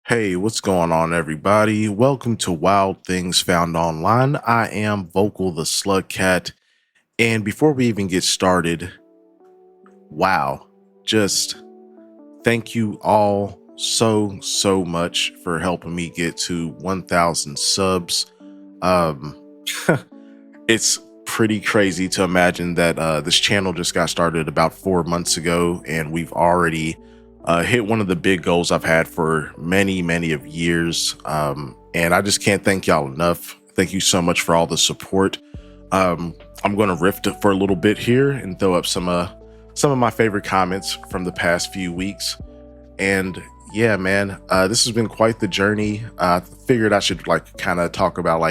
Hey, what's going on, everybody? Welcome to Wild Things Found Online. I am Vokal the Slug Cat, and before we even get started, wow, just thank you all so much for helping me get to 1,000 subs. Um, it's pretty crazy to imagine that this channel just got started about 4 months ago, and we've already hit one of the big goals I've had for many of years. And I just can't thank y'all enough. Thank you so much for all the support. I'm going to riff for a little bit here and throw up some of my favorite comments from the past few weeks. And yeah, man, this has been quite the journey. I figured I should kind of talk about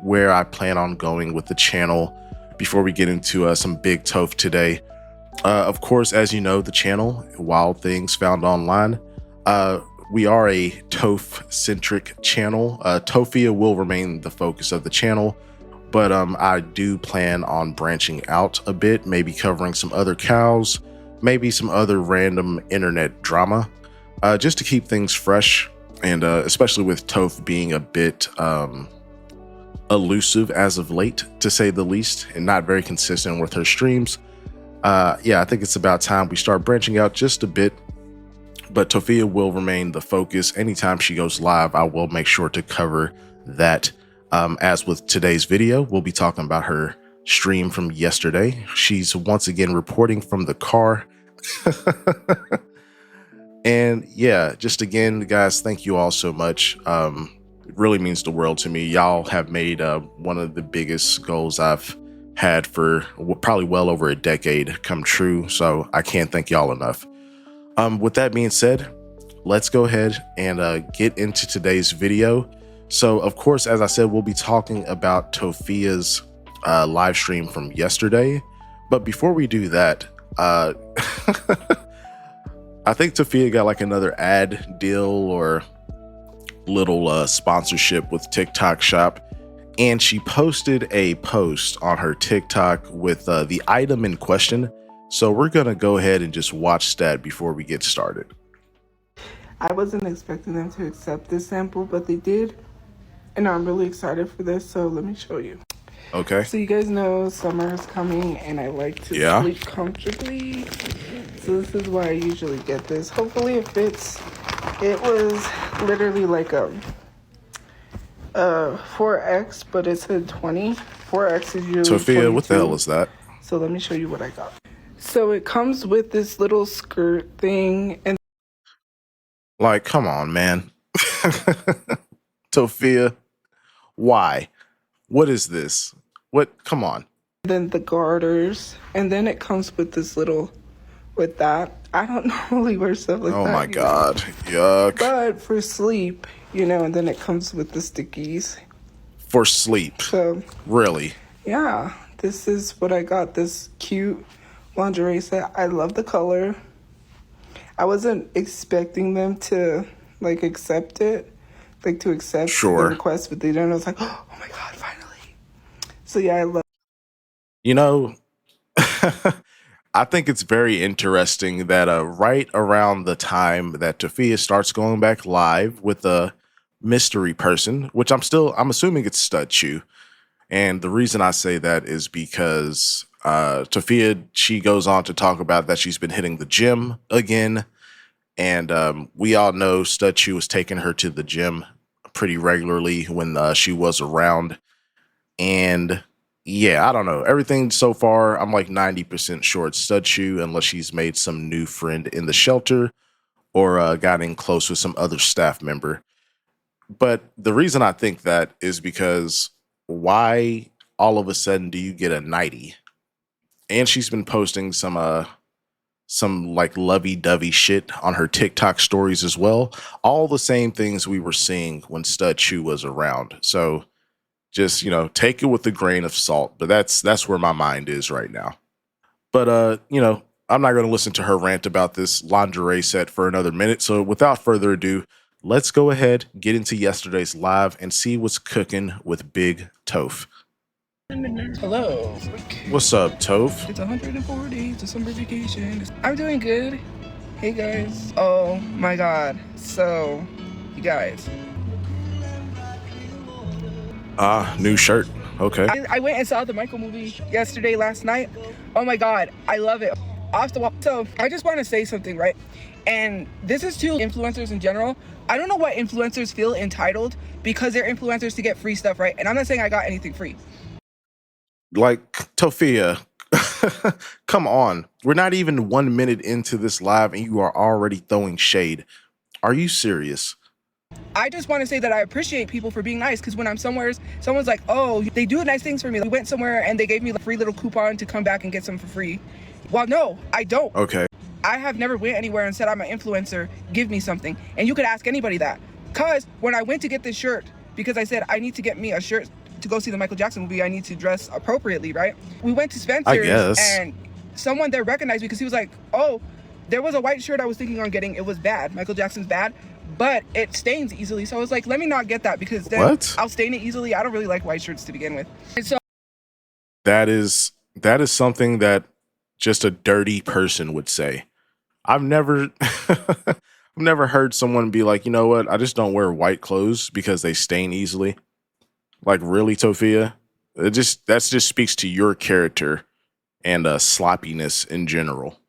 where I plan on going with the channel before we get into some big Toph today. Of course, as you know, the channel, Wild Things Found Online, we are a Toph-centric channel. Tophia will remain the focus of the channel, but I do plan on branching out a bit, maybe covering some other cows, maybe some other random internet drama, just to keep things fresh, and especially with Toph being a bit elusive as of late, to say the least, and not very consistent with her streams. Yeah, I think it's about time we start branching out just a bit, but Tophia will remain the focus. Anytime she goes live, I will make sure to cover that. As with today's video, we'll be talking about her stream from yesterday. She's once again reporting from the car. And yeah, just again, guys, thank you all so much. It really means the world to me. Y'all have made one of the biggest goals I've had for probably well over a decade come true, so I can't thank y'all enough. With that being said, let's go ahead and get into today's video. So of course, as I said, we'll be talking about Tophia's live stream from yesterday, but before we do that, I think Tophia got like another ad deal or little sponsorship with TikTok Shop, and she posted a post on her TikTok with the item in question. So we're gonna go ahead and just watch that before we get started. I wasn't expecting them to accept this sample, but they did, and I'm really excited for this, so let me show you. Okay. So you guys know summer is coming, and I like to sleep comfortably. So this is why I usually get this. Hopefully it fits. It was literally like a 4X, but it said 20. 4X is usually Tophia, 22. what the hell is that? So let me show you what I got. So it comes with this little skirt thing, and like, come on, man. Tophia, why? What is this? What? Come on. then the garters, and then it comes with this little, with that. I don't normally wear stuff like that. Oh my God, yuck. But for sleep, you know, and then it comes with the stickies. For sleep? So really? Yeah, this is what I got, this cute lingerie set. I love the color. I wasn't expecting them to like accept it, like to accept the request, but they didn't. I was like, oh my God, finally. So yeah, I love. You know, I think it's very interesting that right around the time that Tophia starts going back live with a mystery person, which I'm assuming it's Shoutout. And the reason I say that is because Tophia, she goes on to talk about that she's been hitting the gym again. And we all know Shoutout was taking her to the gym pretty regularly when she was around. And yeah, I don't know. Everything so far, I'm like 90% sure it's Shoutout, unless she's made some new friend in the shelter or gotten close with some other staff member. But the reason I think that is because why all of a sudden do you get a nightie? And she's been posting some like lovey-dovey shit on her TikTok stories as well. All the same things we were seeing when Shoutout was around. So just, you know, take it with a grain of salt. But that's where my mind is right now. But you know, I'm not going to listen to her rant about this lingerie set for another minute. So without further ado, let's go ahead, get into yesterday's live, and see what's cooking with Big Toph. Hello. What's up, Toph? It's 104 days to summer vacation. I'm doing good. Hey guys. Oh my God. So You guys. New shirt. Okay. I went and saw the Michael movie last night. Oh my God, I love it. Off the wall. So I just want to say something, right? And this is to influencers in general. I don't know why influencers feel entitled because they're influencers to get free stuff, right? And I'm not saying I got anything free. Like, Tophia, come on. We're not even 1 minute into this live and you are already throwing shade. Are you serious? I just want to say that I appreciate people for being nice, because when I'm somewhere, someone's like, oh, they do nice things for me. We went somewhere and they gave me a free little coupon to come back and get some for free. Well, no, I don't. Okay. I have never went anywhere and said I'm an influencer, give me something. And you could ask anybody that. Because when I went to get this shirt, because I said I need to get me a shirt to go see the Michael Jackson movie, I need to dress appropriately, right? We went to Spencer's and someone there recognized me because he was like, oh, there was a white shirt I was thinking on getting. It was bad. Michael Jackson's bad, but it stains easily. So I was like, let me not get that because then I'll stain it easily. I don't really like white shirts to begin with. And so that is something that just a dirty person would say. I've never I've never heard someone be like, you know what, I just don't wear white clothes because they stain easily. Like, really, Tophia? That just speaks to your character and sloppiness in general.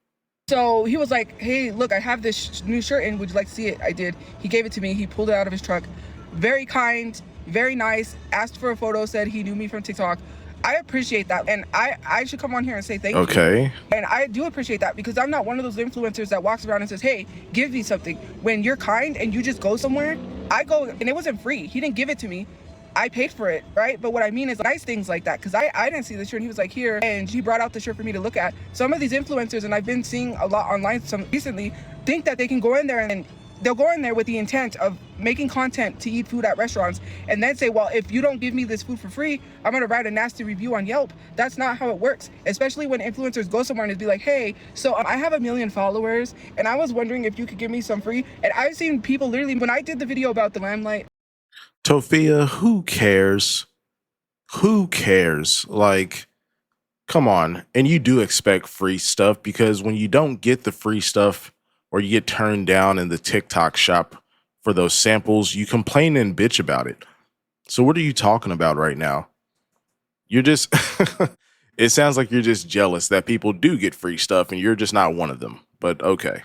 So he was like, hey, look, I have this new shirt and would you like to see it? I did. He gave it to me. He pulled it out of his truck. Very kind, very nice. Asked for a photo, said he knew me from TikTok. I appreciate that. And I should come on here and say thank you. Okay. And I do appreciate that because I'm not one of those influencers that walks around and says, hey, give me something. When you're kind and you just go somewhere, I go, and it wasn't free. He didn't give it to me. I paid for it, right? But what I mean is nice things like that, because I didn't see the shirt and he was like, here, and he brought out the shirt for me to look at. Some of these influencers, and I've been seeing a lot online some recently, think that they can go in there and they'll go in there with the intent of making content to eat food at restaurants and then say, well, if you don't give me this food for free, I'm gonna write a nasty review on Yelp. That's not how it works, especially when influencers go somewhere and be like, hey, so I have 1 million followers and I was wondering if you could give me some free. And I've seen people literally, when I did the video about the limelight, Tophia, who cares? Who cares? Like, come on. And you do expect free stuff because when you don't get the free stuff or you get turned down in the TikTok shop for those samples, you complain and bitch about it. So what are you talking about right now? You're just, it sounds like you're just jealous that people do get free stuff and you're just not one of them. But okay.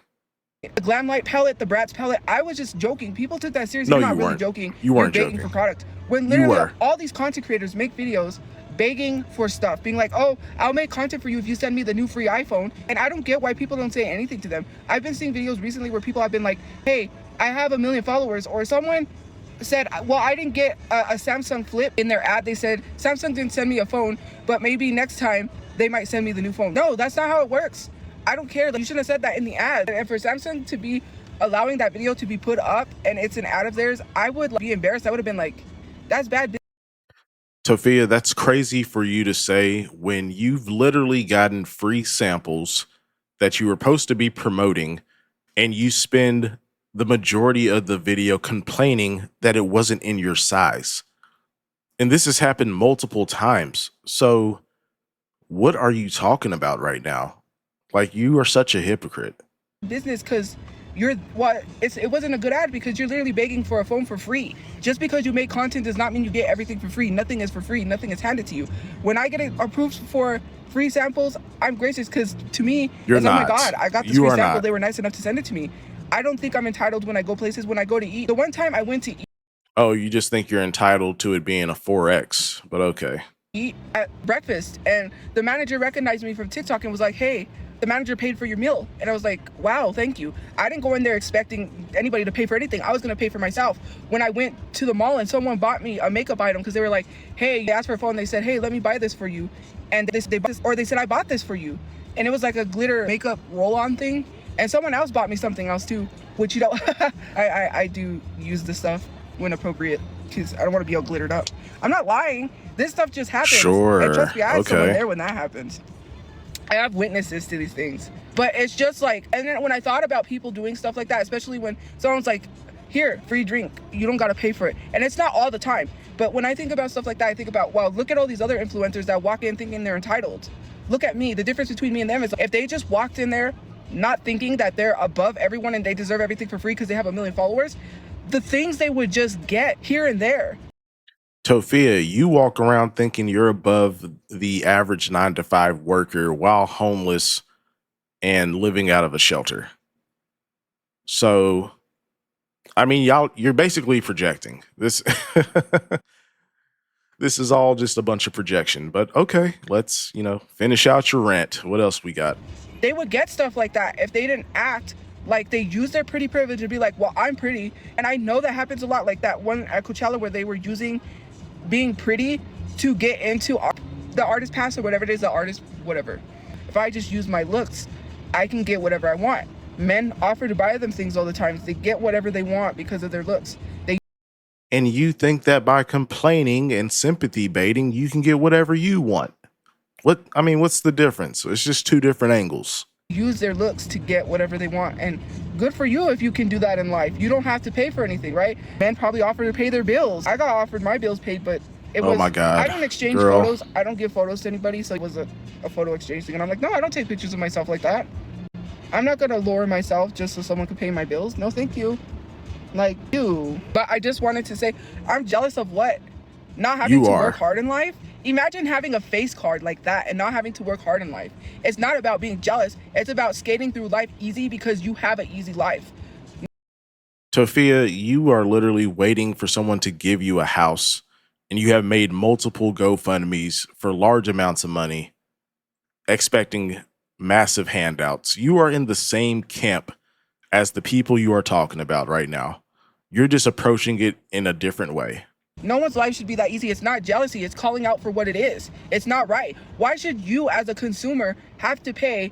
the Glamlight palette, the Bratz palette, I was just joking. People took that seriously. No, I'm not you really weren't. joking. You weren't You're begging joking. for product. When literally all these content creators make videos begging for stuff, being like, oh, I'll make content for you if you send me the new free iPhone. And I don't get why people don't say anything to them. I've been seeing videos recently where people have been like, hey, I have 1 million followers, or someone said, well, I didn't get a Samsung Flip in their ad. They said, Samsung didn't send me a phone, but maybe next time they might send me the new phone. No, that's not how it works. I don't care. You shouldn't have said that in the ad. And for Samsung to be allowing that video to be put up and it's an ad of theirs, I would be embarrassed. I would have been like, that's bad. Tophia, that's crazy for you to say when you've literally gotten free samples that you were supposed to be promoting and you spend the majority of the video complaining that it wasn't in your size. And this has happened multiple times. So what are you talking about right now? Like, you are such a hypocrite. Business, because it wasn't a good ad because you're literally begging for a phone for free. Just because you make content does not mean you get everything for free. Nothing is for free. Nothing is handed to you. When I get it approved for free samples, I'm gracious because to me, you're not. Oh my God, I got this free sample. They were nice enough to send it to me. I don't think I'm entitled when I go places. When I go to eat, the one time I went to eat. Oh, you just think you're entitled to it being a 4X, but okay. Eat at breakfast, and the manager recognized me from TikTok and was like, hey, the manager paid for your meal. And I was like, wow, thank you. I didn't go in there expecting anybody to pay for anything. I was gonna pay for myself. When I went to the mall and someone bought me a makeup item because they were like, hey, they asked for a phone, they said, hey, let me buy this for you. And they bought this, or they said, I bought this for you. And it was like a glitter makeup roll-on thing. And someone else bought me something else too, which, you know, I do use this stuff when appropriate because I don't want to be all glittered up. I'm not lying. This stuff just happens. Sure. And trust me, I had someone there when that happens. I have witnesses to these things. But it's just like, and then when I thought about people doing stuff like that, especially when someone's like, here, free drink, you don't got to pay for it. And it's not all the time. But when I think about stuff like that, I think about, wow, look at all these other influencers that walk in thinking they're entitled. Look at me. The difference between me and them is if they just walked in there not thinking that they're above everyone and they deserve everything for free because they have 1 million followers, the things they would just get here and there. Tophia, you walk around thinking you're above the average 9 to 5 worker while homeless and living out of a shelter. So, I mean, you're basically projecting this. This is all just a bunch of projection, but okay, let's, finish out your rant. What else we got? They would get stuff like that if they didn't act like they use their pretty privilege to be like, well, I'm pretty. And I know that happens a lot, like that one at Coachella where they were using being pretty to get into the artist pass or whatever it is, the artist, whatever. If I just use my looks, I can get whatever I want. Men offer to buy them things all the time. They get whatever they want because of their looks. And you think that by complaining and sympathy baiting, you can get whatever you want. What's the difference? It's just two different angles. Use their looks to get whatever they want, and good for you if you can do that in life. You don't have to pay for anything, right? Men probably offer to pay their bills. I got offered my bills paid, but it was, oh my God, I don't exchange girl. photos. I don't give photos to anybody, so it was a photo exchange thing. And I'm like, no, I don't take pictures of myself like that. I'm not gonna lower myself just so someone could pay my bills. No, thank you. Like you. But I just wanted to say, I'm jealous of what? Not having to work hard in life. Imagine having a face card like that and not having to work hard in life. It's not about being jealous. It's about skating through life easy because you have an easy life. Tophia, you are literally waiting for someone to give you a house, and you have made multiple GoFundMes for large amounts of money, expecting massive handouts. You are in the same camp as the people you are talking about right now. You're just approaching it in a different way. No one's life should be that easy. It's not jealousy. It's calling out for what it is. It's not right. Why should you as a consumer have to pay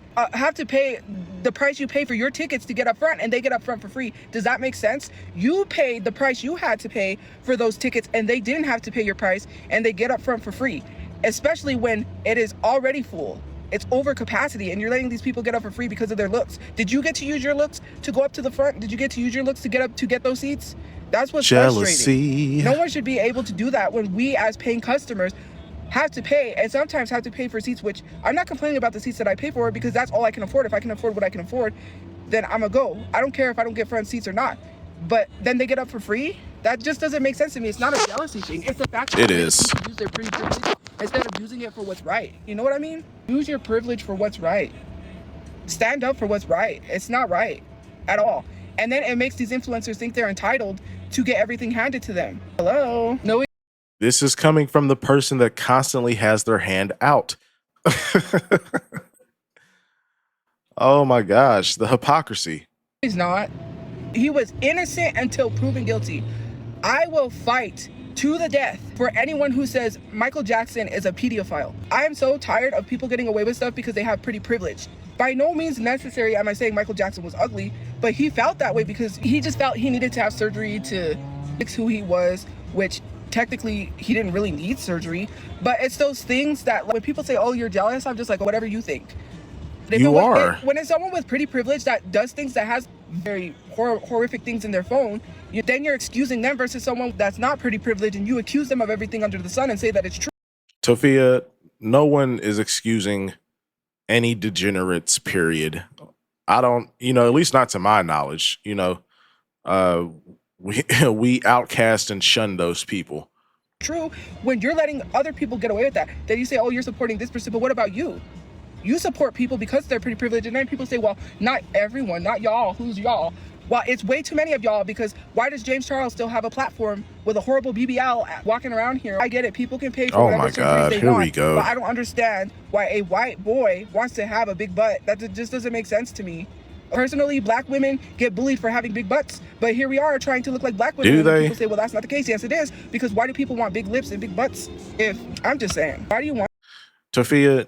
the price you pay for your tickets to get up front and they get up front for free? Does that make sense? You paid the price you had to pay for those tickets and they didn't have to pay your price and they get up front for free, especially when it is already full. It's over capacity and you're letting these people get up for free because of their looks. Did you get to use your looks to go up to the front? Did you get to use your looks to get those seats? That's what's frustrating. No one should be able to do that when we as paying customers have to pay, and sometimes have to pay for seats, which I'm not complaining about the seats that I pay for because that's all I can afford. If I can afford what I can afford, then I'm gonna go. I don't care if I don't get front seats or not. But then they get up for free? That just doesn't make sense to me. It's not a jealousy thing. It's the fact that it is. People use their pretty privilege instead of using it for what's right. You know what I mean? Use your privilege for what's right. Stand up for what's right. It's not right at all. And then it makes these influencers think they're entitled to get everything handed to them. Hello? No. This is coming from the person that constantly has their hand out. Oh my gosh, the hypocrisy. He's not. He was innocent until proven guilty. I will fight to the death for anyone who says Michael Jackson is a pedophile. I am so tired of people getting away with stuff because they have pretty privilege. By no means necessary am I saying Michael Jackson was ugly, but he felt that way because he just felt he needed to have surgery to fix who he was, which technically he didn't really need surgery. But it's those things that when people say, oh, you're jealous, I'm just like, whatever you think. When it's someone with pretty privilege that does things that has very horrific things in their phone, then you're excusing them versus someone that's not pretty privileged and you accuse them of everything under the sun and say that it's true. Tophia, no one is excusing any degenerates, period. I don't, at least not to my knowledge, we outcast and shun those people. True. When you're letting other people get away with that, then you say, oh, you're supporting this person, but what about you? You support people because they're pretty privileged, and then people say, well, not everyone, not y'all, who's y'all? Well, it's way too many of y'all, because why does James Charles still have a platform with a horrible BBL walking around here? I get it, people can pay for whatever surgeries they want, but I don't understand why a white boy wants to have a big butt. That just doesn't make sense to me. Personally, black women get bullied for having big butts, but here we are trying to look like black women. Do they? People say, well, that's not the case. Yes, it is, because why do people want big lips and big butts? I'm just saying, why do you want... Tophia,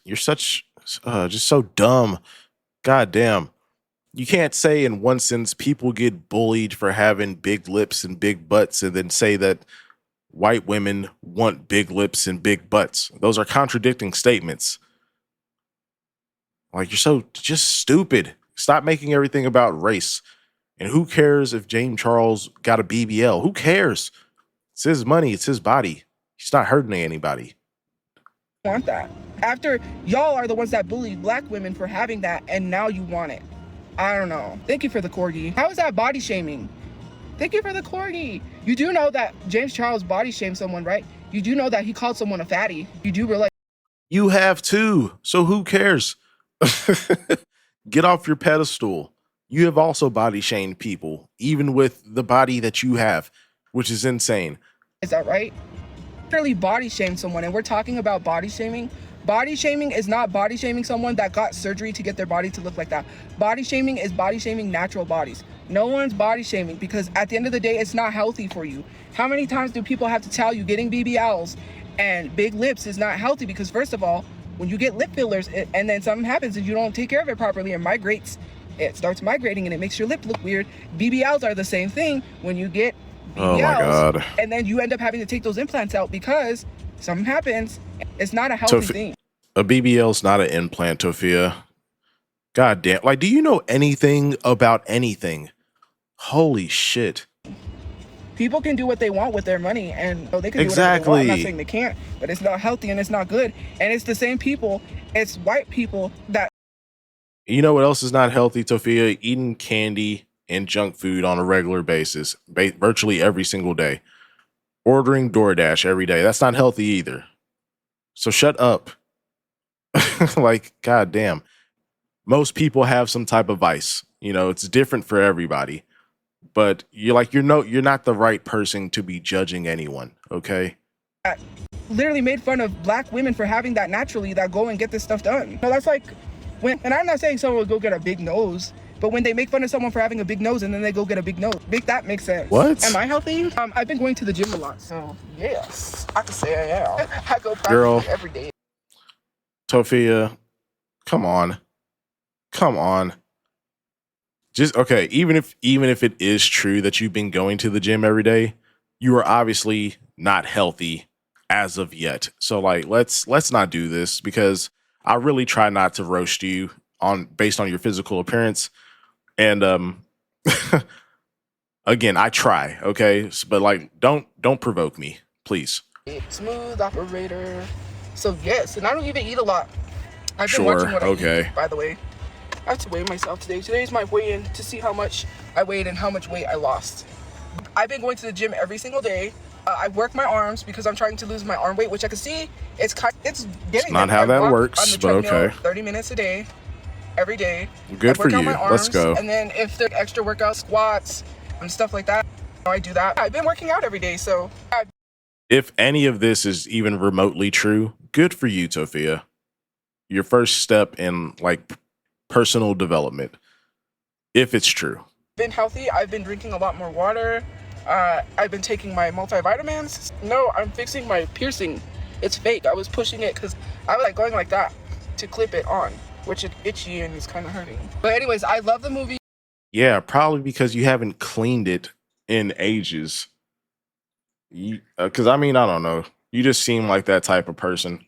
you're such just so dumb. God damn. You can't say in one sentence people get bullied for having big lips and big butts and then say that white women want big lips and big butts. Those are contradicting statements. Like, you're so just stupid. Stop making everything about race. And who cares if James Charles got a BBL? Who cares? It's his money. It's his body. He's not hurting anybody. Want that after y'all are the ones that bullied black women for having that, and now you want it. I don't know. Thank you for the corgi. How is that body shaming? Thank you for the corgi. You do know that James Charles body shamed someone, right? You do know that he called someone a fatty. You do realize. You have too. So who cares? Get off your pedestal. You have also body shamed people, even with the body that you have, which is insane. Is that right? Literally body shamed someone, and we're talking about body shaming. Body shaming is not body shaming someone that got surgery to get their body to look like that. Body shaming is body shaming natural bodies. No one's body shaming because at the end of the day, it's not healthy for you. How many times do people have to tell you getting BBLs and big lips is not healthy? Because first of all, when you get lip fillers and then something happens and you don't take care of it properly and migrates, it starts migrating and it makes your lip look weird. BBLs are the same thing. When you get BBLs, oh my God. And then you end up having to take those implants out because something happens. It's not a healthy thing. A BBL is not an implant, Tophia. God damn. Like, do you know anything about anything? Holy shit. People can do what they want with their money, and they can do whatever exactly. they want. I'm not saying they can't, but it's not healthy and it's not good. And it's the same people, it's white people that. You know what else is not healthy, Tophia? Eating candy and junk food on a regular basis, virtually every single day. Ordering DoorDash every day. That's not healthy either. So shut up. Like, god damn. Most people have some type of vice. You know, it's different for everybody. But you're not the right person to be judging anyone, okay? Literally made fun of black women for having that naturally, that go and get this stuff done. No, that's like when, and I'm not saying someone would go get a big nose, but when they make fun of someone for having a big nose and then they go get a big nose, that makes sense. What? Am I healthy? I've been going to the gym a lot, so yes, I can say I am. I go Girl, every day. Tophia, come on. Just okay, even if it is true that you've been going to the gym every day, you are obviously not healthy as of yet. So like let's not do this because I really try not to roast you based on your physical appearance. And again, I try, okay? But like don't provoke me, please. Smooth operator. So yes, and I don't even eat a lot. I've been sure, watching what okay. I eat, by the way. I have to weigh myself today. Today's my weigh-in to see how much I weighed and how much weight I lost. I've been going to the gym every single day. I work my arms because I'm trying to lose my arm weight, which I can see it's getting. Not how that works, but okay. 30 minutes a day, every day. Good for you. Let's go. And then if there are extra workouts, squats, and stuff like that, I do that. I've been working out every day, so. If any of this is even remotely true, good for you, Tophia. Your first step in like personal development, if it's true. Been healthy. I've been drinking a lot more water. I've been taking my multivitamins. No, I'm fixing my piercing. It's fake. I was pushing it because I was like going like that to clip it on, which is itchy and is kind of hurting. But anyways, I love the movie. Yeah, probably because you haven't cleaned it in ages. Because I mean, I don't know. You just seem like that type of person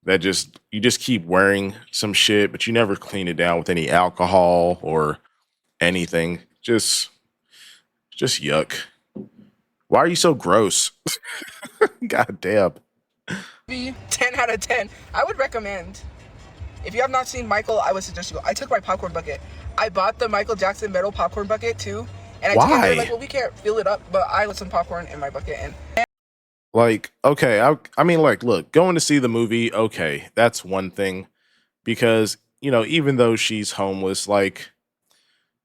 that you just keep wearing some shit, but you never clean it down with any alcohol or anything. Just yuck. Why are you so gross? God damn. 10 out of 10. I would recommend. If you have not seen Michael, I would suggest you go. I took my popcorn bucket. I bought the Michael Jackson metal popcorn bucket too. And I took it, like, well, we can't fill it up, but I put some popcorn in my bucket and like, okay, I mean, like, look, going to see the movie, okay, that's one thing. Because, you know, even though she's homeless, like,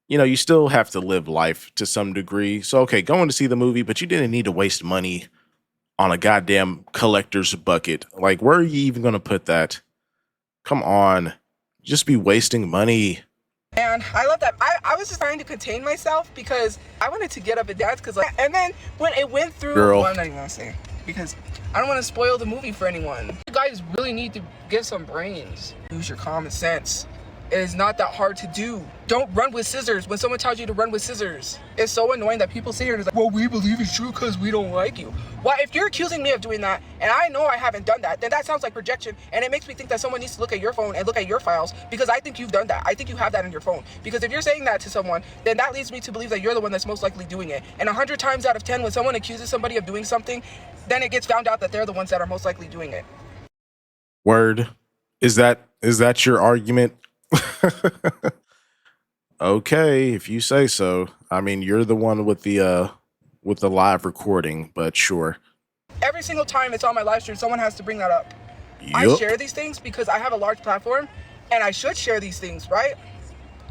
you know, you still have to live life to some degree. So, okay, going to see the movie, but you didn't need to waste money on a goddamn collector's bucket. Like, where are you even going to put that? Come on. Just be wasting money. And I love that. I was just trying to contain myself because I wanted to get up and dance. And then when it went through, girl, well, I'm not even going to say because I don't want to spoil the movie for anyone. You guys really need to get some brains. Use your common sense. It is not that hard to do. Don't run with scissors when someone tells you to run with scissors. It's so annoying that people sit here and it's like, well, we believe it's true because we don't like you. Well, if you're accusing me of doing that, and I know I haven't done that, then that sounds like projection, and it makes me think that someone needs to look at your phone and look at your files because I think you've done that. I think you have that in your phone. Because if you're saying that to someone, then that leads me to believe that you're the one that's most likely doing it. And 100 times out of 10, when someone accuses somebody of doing something, then it gets found out that they're the ones that are most likely doing it. Word. Is that your argument? Okay, if you say so. I mean, you're the one with the live recording, but sure. Every single time it's on my live stream, someone has to bring that up. I Yup. share these things because I have a large platform and I should share these things, right?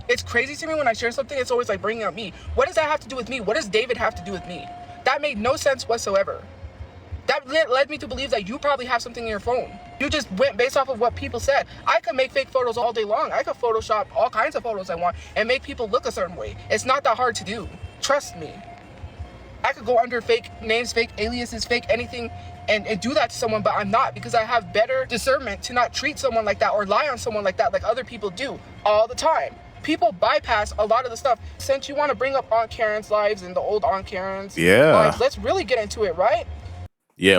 It's crazy to me when I share something, it's always like bringing up me. What does that have to do with me? What does David have to do with me? That made no sense whatsoever. That led me to believe that you probably have something in your phone. You just went based off of what people said. I could make fake photos all day long. I could Photoshop all kinds of photos I want and make people look a certain way. It's not that hard to do. Trust me. I could go under fake names, fake aliases, fake anything and do that to someone, but I'm not, because I have better discernment to not treat someone like that or lie on someone like that like other people do all the time. People bypass a lot of the stuff. Since you want to bring up Aunt Karen's lives and the old Aunt Karen's lives, let's really get into it, right? Yeah,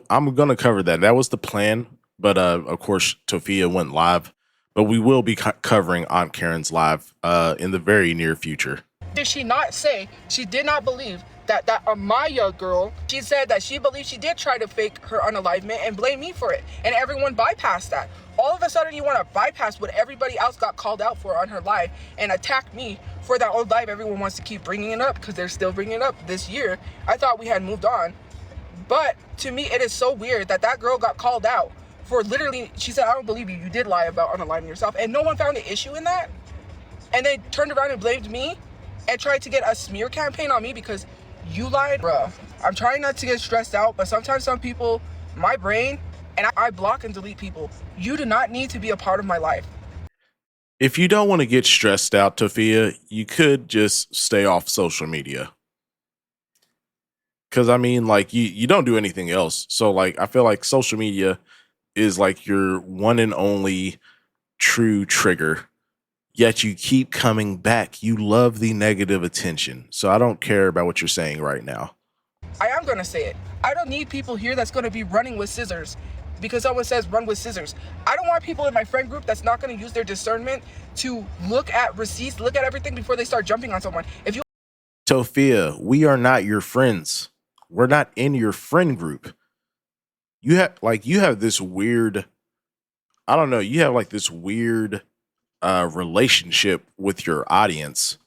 I'm gonna cover that. That was the plan, but of course, Tophia went live. But we will be covering Aunt Karen's live in the very near future. Did she not say she did not believe that Amaya girl, she said that she believed she did try to fake her unalivement and blame me for it, and everyone bypassed that. All of a sudden you want to bypass what everybody else got called out for on her live and attack me for that old live. Everyone wants to keep bringing it up because they're still bringing it up this year. I thought we had moved on, but to me it is so weird that that girl got called out for literally, she said, I don't believe you, you did lie about unaliving yourself, and no one found an issue in that. And they turned around and blamed me and tried to get a smear campaign on me because you lied. Bruh, I'm trying not to get stressed out, but sometimes some people, my brain, and I block and delete people. You do not need to be a part of my life. If you don't want to get stressed out, Tophia, you could just stay off social media. Because, I mean, like, you don't do anything else. So, like, I feel like social media is like your one and only true trigger. Yet you keep coming back. You love the negative attention. So I don't care about what you're saying right now. I am going to say it. I don't need people here that's going to be running with scissors because someone says run with scissors. I don't want people in my friend group that's not going to use their discernment to look at receipts, look at everything before they start jumping on someone. If you Tophia, we are not your friends. We're not in your friend group. You have this weird, I don't know, you have like this weird relationship with your audience,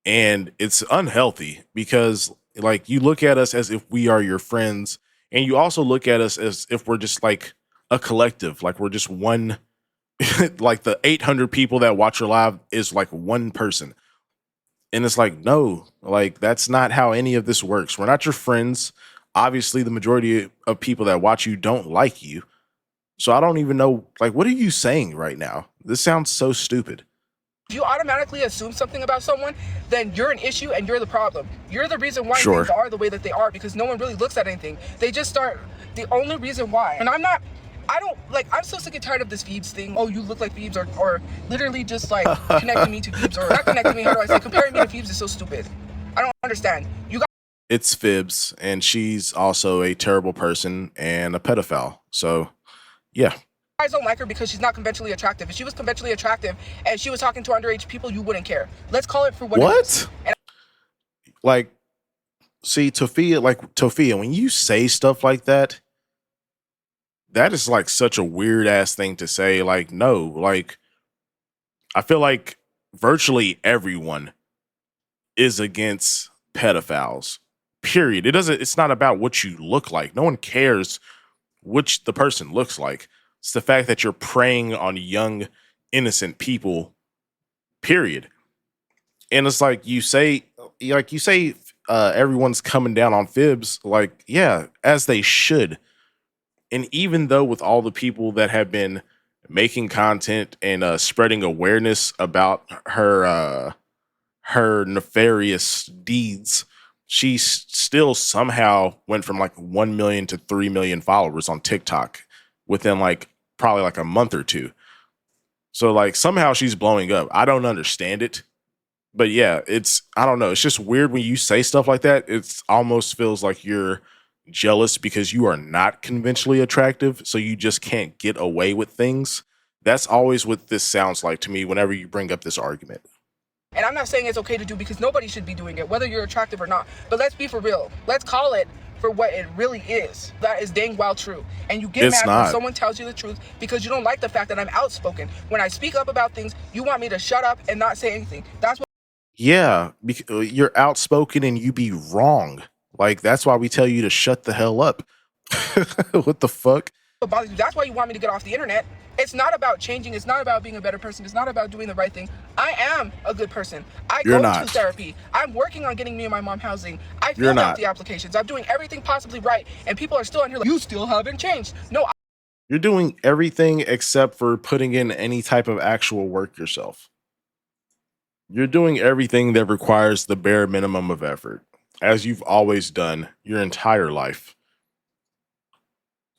and it's unhealthy because like you look at us as if we are your friends, and you also look at us as if we're just like a collective, like we're just one. Like the 800 people that watch your live is like one person, and it's like, no, like that's not how any of this works. We're not your friends. Obviously the majority of people that watch you don't like you. So I don't even know, like, what are you saying right now? This sounds so stupid. If you automatically assume something about someone, then you're an issue and you're the problem. You're the reason why things are the way that they are, because no one really looks at anything. They just start, the only reason why. And I'm so sick and tired of this Phoebes thing. Oh, you look like Phoebes, or literally just like connecting me to Phoebes, or not connecting me, how do I say, comparing me to Phoebes is so stupid. I don't understand. It's Fibs, and she's also a terrible person and a pedophile. So, yeah. You guys don't like her because she's not conventionally attractive. If she was conventionally attractive and she was talking to underage people, you wouldn't care. Let's call it for what it is. Like, see, Tophia, when you say stuff like that, that is like such a weird ass thing to say. Like, no, like, I feel like virtually everyone is against pedophiles. Period. It's not about what you look like. No one cares which the person looks like. It's the fact that you're preying on young, innocent people, period. And it's like you say everyone's coming down on Fibs, like, yeah, as they should. And even though with all the people that have been making content and spreading awareness about her nefarious deeds, she still somehow went from like 1 million to 3 million followers on TikTok within like probably like a month or two. So like somehow she's blowing up. I don't understand it. But yeah, I don't know. It's just weird when you say stuff like that. It almost feels like you're jealous because you are not conventionally attractive. So you just can't get away with things. That's always what this sounds like to me whenever you bring up this argument. And I'm not saying it's okay to do, because nobody should be doing it, whether you're attractive or not. But let's be for real. Let's call it for what it really is. That is dang well true. And you get It's mad when not. someone tells you the truth because you don't like the fact that I'm outspoken. When I speak up about things, you want me to shut up and not say anything. That's what Yeah, you're outspoken and you be wrong. Like, that's why we tell you to shut the hell up. What the fuck? bothers you. That's why you want me to get off the internet. It's not about changing. It's not about being a better person. It's not about doing the right thing. I am a good person. I You're go not. to therapy. I'm working on getting me and my mom housing. I You're filled out not. the applications. I'm doing everything possibly right. And people are still on here like, you still haven't changed. No, You're doing everything except for putting in any type of actual work yourself. You're doing everything that requires the bare minimum of effort, as you've always done your entire life.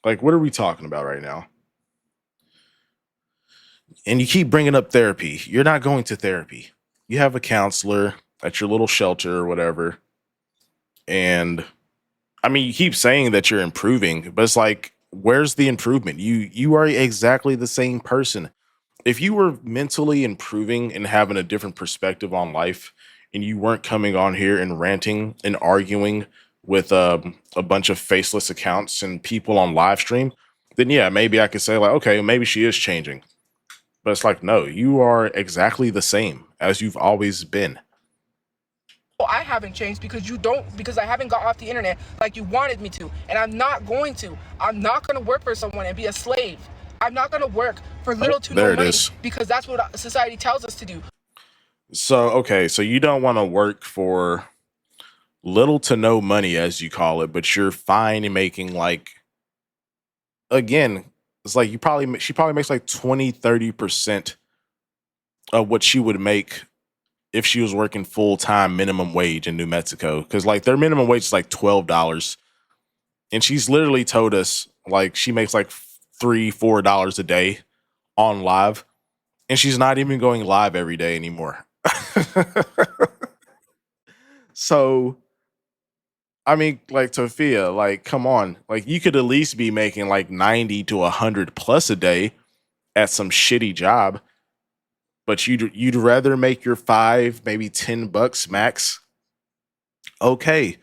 Like, what are we talking about right now? And you keep bringing up therapy. You're not going to therapy. You have a counselor at your little shelter or whatever. And I mean, you keep saying that you're improving, but it's like, where's the improvement? You are exactly the same person. If you were mentally improving and having a different perspective on life, and you weren't coming on here and ranting and arguing with a bunch of faceless accounts and people on live stream, then yeah, maybe I could say like, okay, maybe she is changing. But it's like, no, you are exactly the same as you've always been. I haven't changed because I haven't got off the internet like you wanted me to. And I'm not going to. I'm not going to work for someone and be a slave. I'm not going to work for little to There no it money is. because that's what society tells us to do. So, okay, so you don't want to work for little to no money, as you call it, but you're fine in making like, again, it's like she probably makes like 20-30% of what she would make if she was working full-time minimum wage in New Mexico. Cause like their minimum wage is like $12. And she's literally told us like she makes like $3-4 a day on live. And she's not even going live every day anymore. So I mean, like Tophia, like, come on, like you could at least be making like 90 to 100 plus a day at some shitty job, but you'd rather make your maybe $10 max. Okay,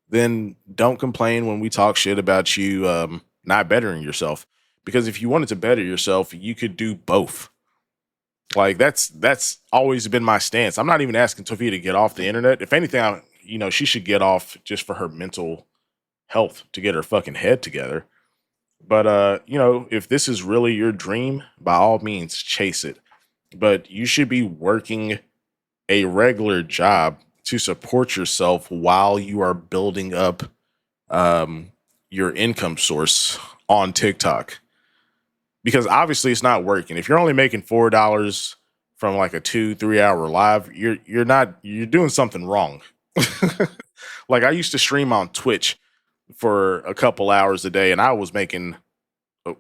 then don't complain when we talk shit about you not bettering yourself. Because if you wanted to better yourself, you could do both. Like that's always been my stance. I'm not even asking Tophia to get off the internet. If anything, she should get off just for her mental health to get her fucking head together. But if this is really your dream, by all means chase it. But you should be working a regular job to support yourself while you are building up your income source on TikTok. Because obviously it's not working. If you're only making $4 from like a 2-3 hour live, you're doing something wrong. Like I used to stream on Twitch for a couple hours a day and I was making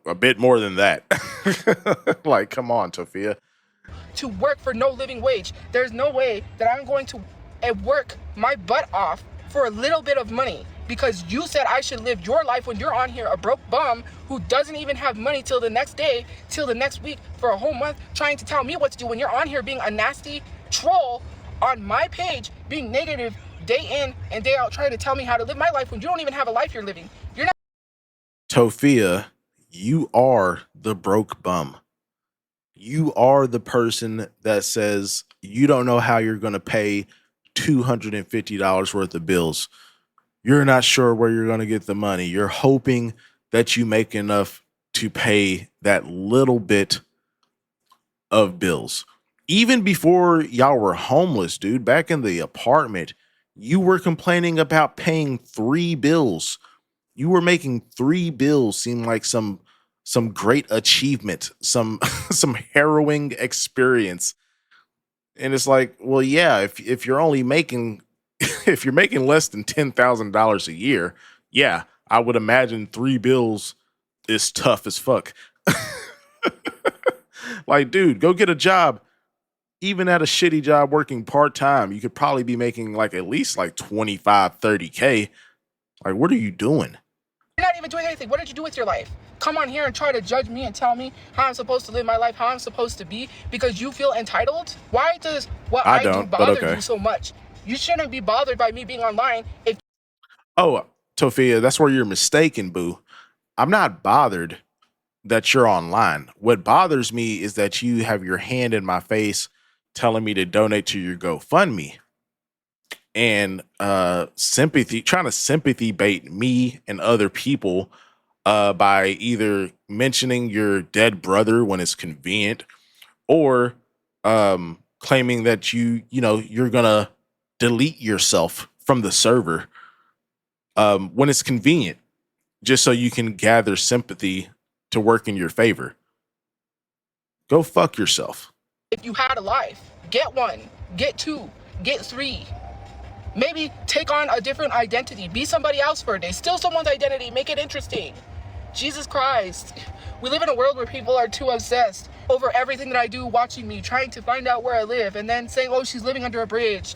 a bit more than that. Like, come on, Tophia. To work for no living wage. There's no way that I'm going to work my butt off for a little bit of money because you said I should live your life when you're on here a broke bum who doesn't even have money till the next day, till the next week, for a whole month, trying to tell me what to do when you're on here being a nasty troll on my page, being negative day in and day out, trying to tell me how to live my life when you don't even have a life you're living. You're not. Tophia, you are the broke bum. You are the person that says you don't know how you're going to pay $250 worth of bills. You're not sure where you're going to get the money. You're hoping that you make enough to pay that little bit of bills. Even before y'all were homeless, dude, back in the apartment, you were complaining about paying 3 bills. You were making 3 bills seem like some great achievement, some some harrowing experience. And it's like, well, yeah, if you're only making if you're making less than $10,000 a year, yeah, I would imagine 3 bills is tough as fuck. Like, dude, go get a job. Even at a shitty job working part-time, you could probably be making like at least like 25, 30K. Like, what are you doing? You're not even doing anything. What did you do with your life? come on here and try to judge me and tell me how I'm supposed to live my life, how I'm supposed to be, because you feel entitled? Why does what I I do don't, but bother okay. you so much? You shouldn't be bothered by me being online if Oh, Tophia, that's where you're mistaken, boo. I'm not bothered that you're online. What bothers me is that you have your hand in my face telling me to donate to your GoFundMe and sympathy, trying to sympathy bait me and other people by either mentioning your dead brother when it's convenient or claiming that you're gonna delete yourself from the server when it's convenient, just so you can gather sympathy to work in your favor. Go fuck yourself. you had a life. Get one, get two, get three. Maybe take on a different identity. Be somebody else for a day. Steal someone's identity. Make it interesting. Jesus Christ. We live in a world where people are too obsessed over everything that I do, watching me, trying to find out where I live, and then saying, oh, she's living under a bridge.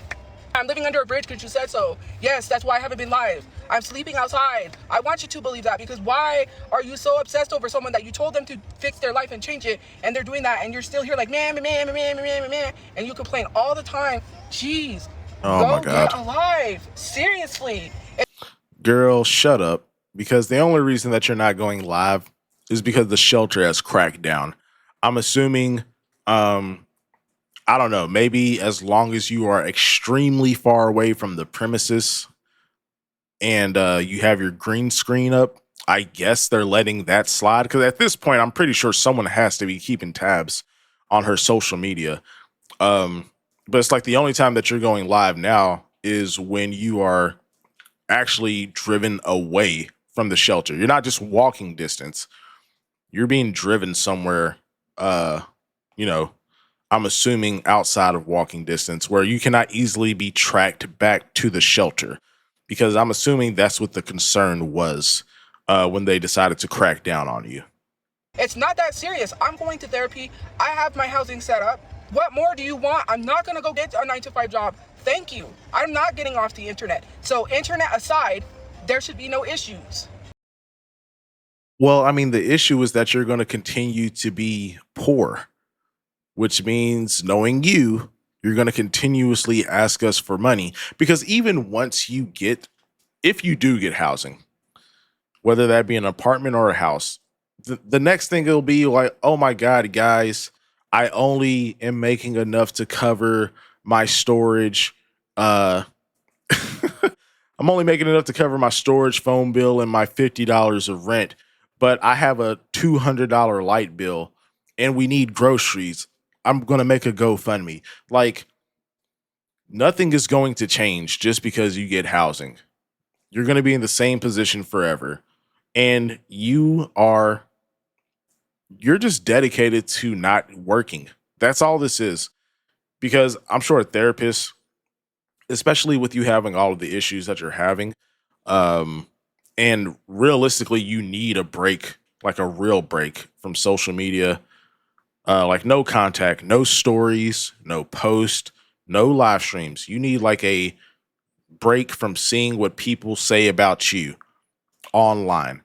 I'm living under a bridge because you said so. Yes, that's why I haven't been live. I'm sleeping outside. I want you to believe that, because why are you so obsessed over someone that you told them to fix their life and change it, and they're doing that, and you're still here like, man, and you complain all the time. Jeez. Oh my Go God. get alive. Seriously. Girl, shut up. Because the only reason that you're not going live is because the shelter has cracked down. I'm assuming, I don't know, maybe as long as you are extremely far away from the premises and you have your green screen up, I guess they're letting that slide. Because at this point, I'm pretty sure someone has to be keeping tabs on her social media. But it's like the only time that you're going live now is when you are actually driven away from the shelter. You're not just walking distance. You're being driven somewhere, you know, I'm assuming outside of walking distance where you cannot easily be tracked back to the shelter, because I'm assuming that's what the concern was when they decided to crack down on you. It's not that serious. I'm going to therapy. I have my housing set up. What more do you want? I'm not going to go get a 9-to-5 job. Thank you. I'm not getting off the internet. So internet aside, there should be no issues. Well, I mean, the issue is that you're going to continue to be poor, which means, knowing you, you're going to continuously ask us for money, because even once you get, if you do get housing, whether that be an apartment or a house, the next thing it'll be like, oh my God, guys, I only am making enough to cover my storage. I'm only making enough to cover my storage, phone bill, and my $50 of rent, but I have a $200 light bill and we need groceries. I'm going to make a GoFundMe. Like, nothing is going to change just because you get housing. You're going to be in the same position forever. And you're just dedicated to not working. That's all this is. Because I'm sure a therapist, especially with you having all of the issues that you're having, and realistically, you need a break, like a real break from social media. Like no contact, no stories, no post, no live streams. You need like a break from seeing what people say about you online.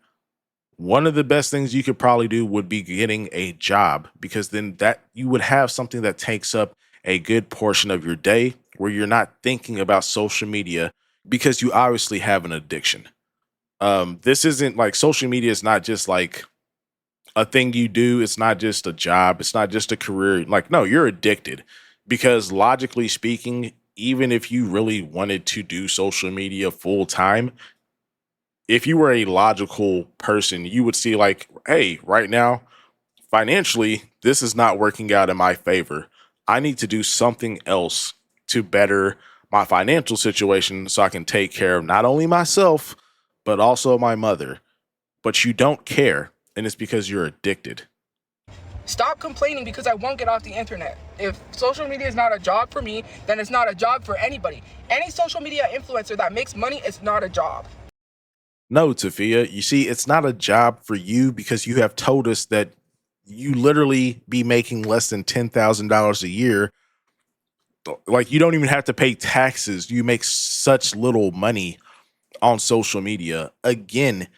One of the best things you could probably do would be getting a job, because then that you would have something that takes up a good portion of your day where you're not thinking about social media, because you obviously have an addiction. This isn't like, social media is not just like a thing you do. It's not just a job. It's not just a career. Like, no, you're addicted, because logically speaking, even if you really wanted to do social media full time, if you were a logical person, you would see like, hey, right now, financially, this is not working out in my favor. I need to do something else to better my financial situation so I can take care of not only myself, but also my mother. But you don't care, and it's because you're addicted. Stop complaining because I won't get off the internet. If social media is not a job for me, then it's not a job for anybody. Any social media influencer that makes money is not a job. No, Tophia, you see, it's not a job for you because you have told us that you literally be making less than $10,000 a year. Like, you don't even have to pay taxes. You make such little money on social media. Again,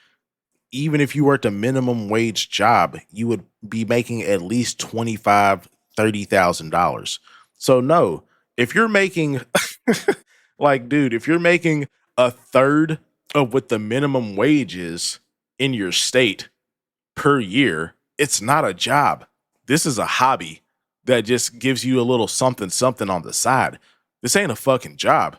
even if you worked a minimum wage job, you would be making at least $25,000, $30,000. So no, if you're making like, dude, if you're making a third of what the minimum wage is in your state per year, it's not a job. This is a hobby that just gives you a little something something on the side. This ain't a fucking job.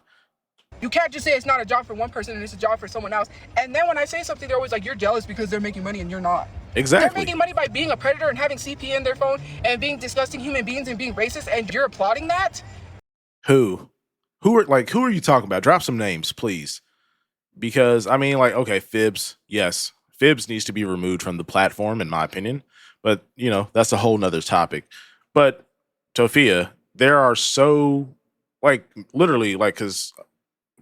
You can't just say it's not a job for one person and it's a job for someone else. And then when I say something, they're always like, you're jealous because they're making money and you're not. Exactly. They're making money by being a predator and having CP in their phone and being disgusting human beings and being racist, and you're applauding that? Who? Who are you talking about? Drop some names, please. Because I mean, like, okay, Fibs, yes. Fibs needs to be removed from the platform, in my opinion. But, you know, that's a whole nother topic. But Tophia, there are so, like, literally, like, because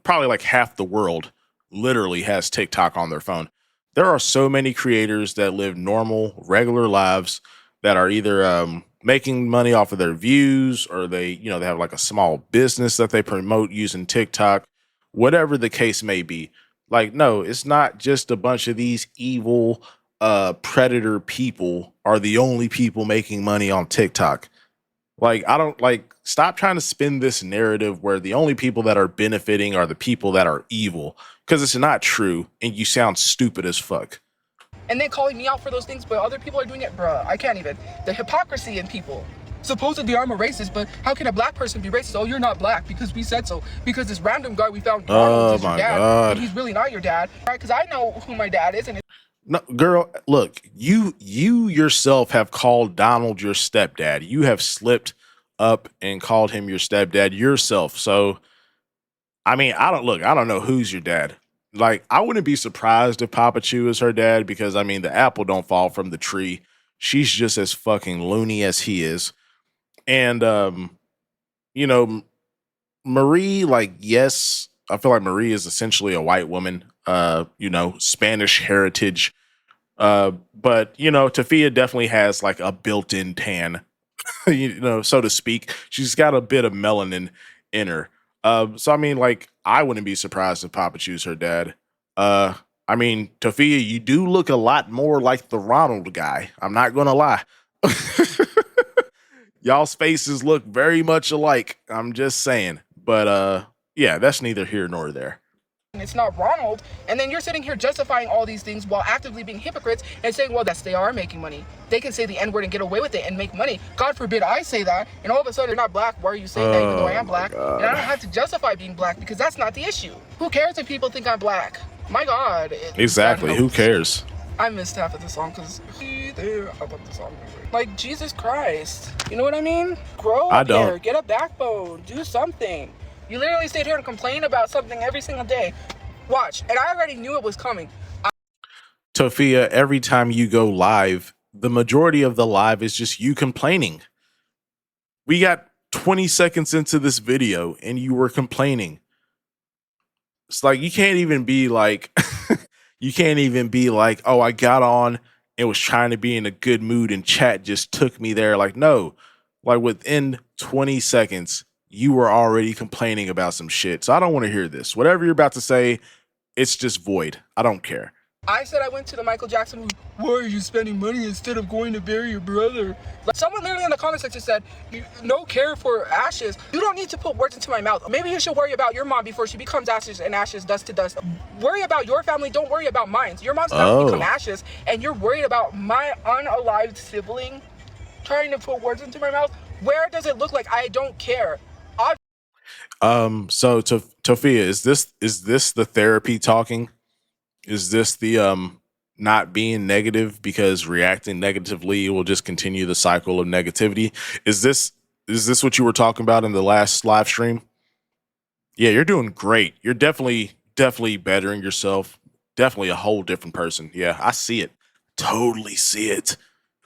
probably like half the world literally has TikTok on their phone. There are so many creators that live normal, regular lives that are either making money off of their views, or they, you know, they have like a small business that they promote using TikTok, whatever the case may be. Like, no, it's not just a bunch of these evil predator people are the only people making money on TikTok. Like, I don't like, stop trying to spin this narrative where the only people that are benefiting are the people that are evil, because it's not true and you sound stupid as fuck. And then calling me out for those things, but other people are doing it, bruh. I can't even. The hypocrisy in people. Supposedly I'm a racist, but how can a black person be racist? Oh, you're not black because we said so. Because this random guy we found is your dad, God. and he's really not your dad, right? Because I know who my dad is, and no, girl, look, you yourself have called Donald your stepdad. You have slipped up and called him your stepdad yourself. So, I mean, I don't know who's your dad. Like, I wouldn't be surprised if Tophiachu is her dad, because I mean, the apple don't fall from the tree. She's just as fucking loony as he is. And you know, Marie, like, yes, I feel like Marie is essentially a white woman, you know, Spanish heritage. But you know, Tophia definitely has like a built-in tan, you know, so to speak. She's got a bit of melanin in her. So I mean, like, I wouldn't be surprised if Tophiachu's her dad. I mean, Tophia, you do look a lot more like the Ronald guy. I'm not gonna lie. Y'all's faces look very much alike. I'm just saying. But yeah, that's neither here nor there. it's not Ronald. And then you're sitting here justifying all these things while actively being hypocrites and saying, well, yes, they are making money. They can say the N-word and get away with it and make money. God forbid I say that, and all of a sudden you're not black. Why are you saying that even though I am black? And I don't have to justify being black because that's not the issue. Who cares if people think I'm black? My God. Exactly. Who cares? I missed half of the song because I love the song. Like, Jesus Christ. You know what I mean? Grow up here. Get a backbone. Do something. You literally sit here and complain about something every single day. Watch. And I already knew it was coming. Tophia, every time you go live, the majority of the live is just you complaining. We got 20 seconds into this video and you were complaining. It's like, you can't even be like, you can't even be like, oh, I got on and was trying to be in a good mood and chat just took me there. Like, no, like within 20 seconds, you were already complaining about some shit. So I don't want to hear this. Whatever you're about to say, it's just void. I don't care. I said I went to the Michael Jackson movie. Why are you spending money instead of going to bury your brother? Like, someone literally in the comment section said, no care for ashes. You don't need to put words into my mouth. Maybe you should worry about your mom before she becomes ashes and ashes, dust to dust. Worry about your family. Don't worry about mine. Your mom's about to become ashes, and you're worried about my unalived sibling trying to put words into my mouth. Where does it look like I don't care? So Tophia, is this the therapy talking? Is this the not being negative because reacting negatively will just continue the cycle of negativity? Is this what you were talking about in the last live stream? Yeah, you're doing great. You're definitely bettering yourself. Definitely a whole different person. Yeah, I see it. Totally see it.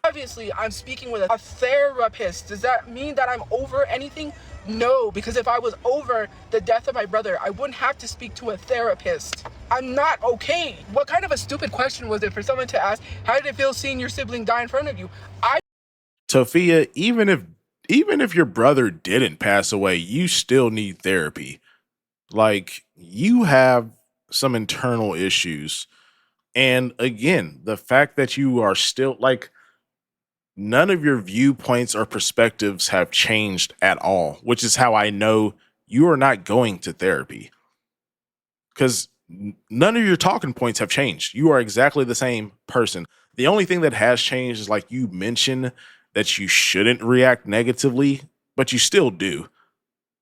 Obviously, I'm speaking with a therapist. Does that mean that I'm over anything? No, because if I was over the death of my brother, I wouldn't have to speak to a therapist. I'm not okay. What kind of a stupid question was it for someone to ask, how did it feel seeing your sibling die in front of you? Tophia, even if your brother didn't pass away, you still need therapy. Like, you have some internal issues And again, the fact that you are still like none of your viewpoints or perspectives have changed at all, which is how I know you are not going to therapy because none of your talking points have changed. You are exactly the same person. The only thing that has changed is like you mentioned that you shouldn't react negatively, but you still do.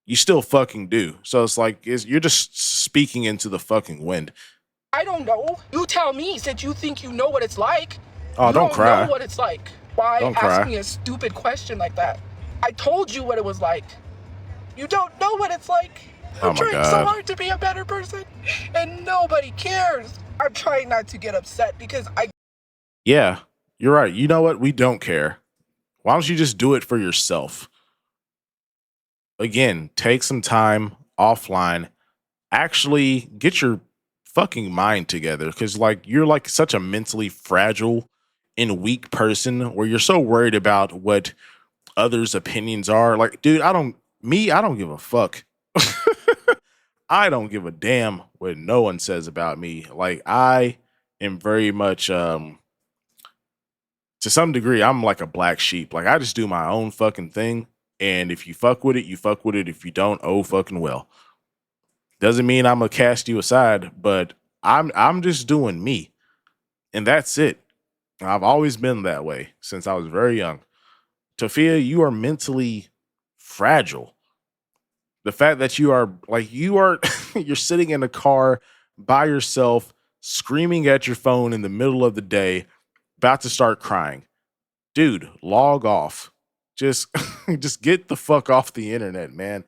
You still fucking do. So it's like you're just speaking into the fucking wind. I don't know. You tell me since you think you know what it's like. Oh, You don't don't know cry. what it's like. Why Don't ask cry. me a stupid question like that? I told you what it was like. You don't know what it's like. Oh I'm my trying so God. hard to be a better person, and nobody cares. I'm trying not to get upset because Yeah, you're right. You know what? We don't care. Why don't you just do it for yourself? Again, take some time offline. Actually, get your fucking mind together because, like, you're like such a mentally fragile and weak person where you're so worried about what others' opinions are. Like, dude, I don't give a fuck. I don't give a damn what no one says about me. Like, I am very much, to some degree, I'm like a black sheep. Like, I just do my own fucking thing. And if you fuck with it, you fuck with it. If you don't, oh fucking well. Doesn't mean I'm gonna cast you aside, but I'm just doing me. And that's it. I've always been that way since I was very young. Tophia, you are mentally fragile. The fact that you are you're sitting in a car by yourself, screaming at your phone in the middle of the day, about to start crying. Dude, log off. Just just get the fuck off the internet, man.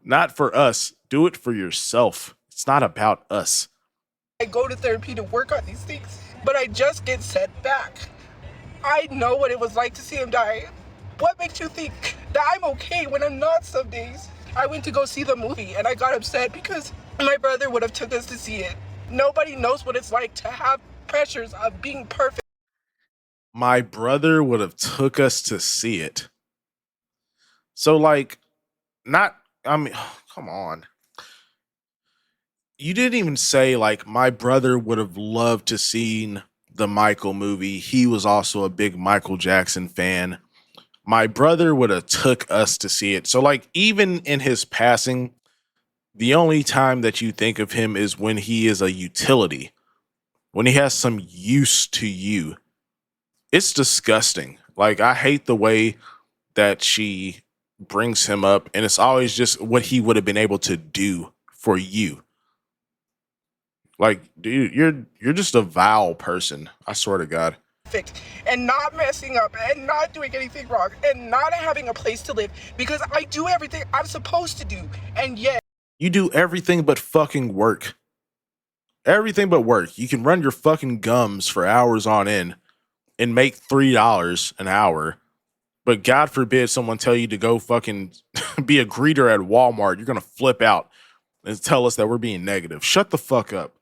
Not for us. Do it for yourself. It's not about us. I go to therapy to work on these things, but I just get set back. I know what it was like to see him die. What makes you think that I'm okay when I'm not some days? I went to go see the movie and I got upset because my brother would have took us to see it. Nobody knows what it's like to have pressures of being perfect. My brother would have took us to see it. So like not I mean come on. You didn't even say like my brother would have loved to seen the Michael movie. He was also a big Michael Jackson fan. My brother would have took us to see it. So like even in his passing, the only time that you think of him is when he is a utility, when he has some use to you. It's disgusting. Like I hate the way that she brings him up and it's always just what he would have been able to do for you. Like, dude, you're just a vile person. I swear to God. And not messing up and not doing anything wrong and not having a place to live because I do everything I'm supposed to do. And yet, You do everything but fucking work. Everything but work. You can run your fucking gums for hours on end and make $3 an hour. But God forbid someone tell you to go fucking be a greeter at Walmart. You're gonna flip out and tell us that we're being negative. Shut the fuck up.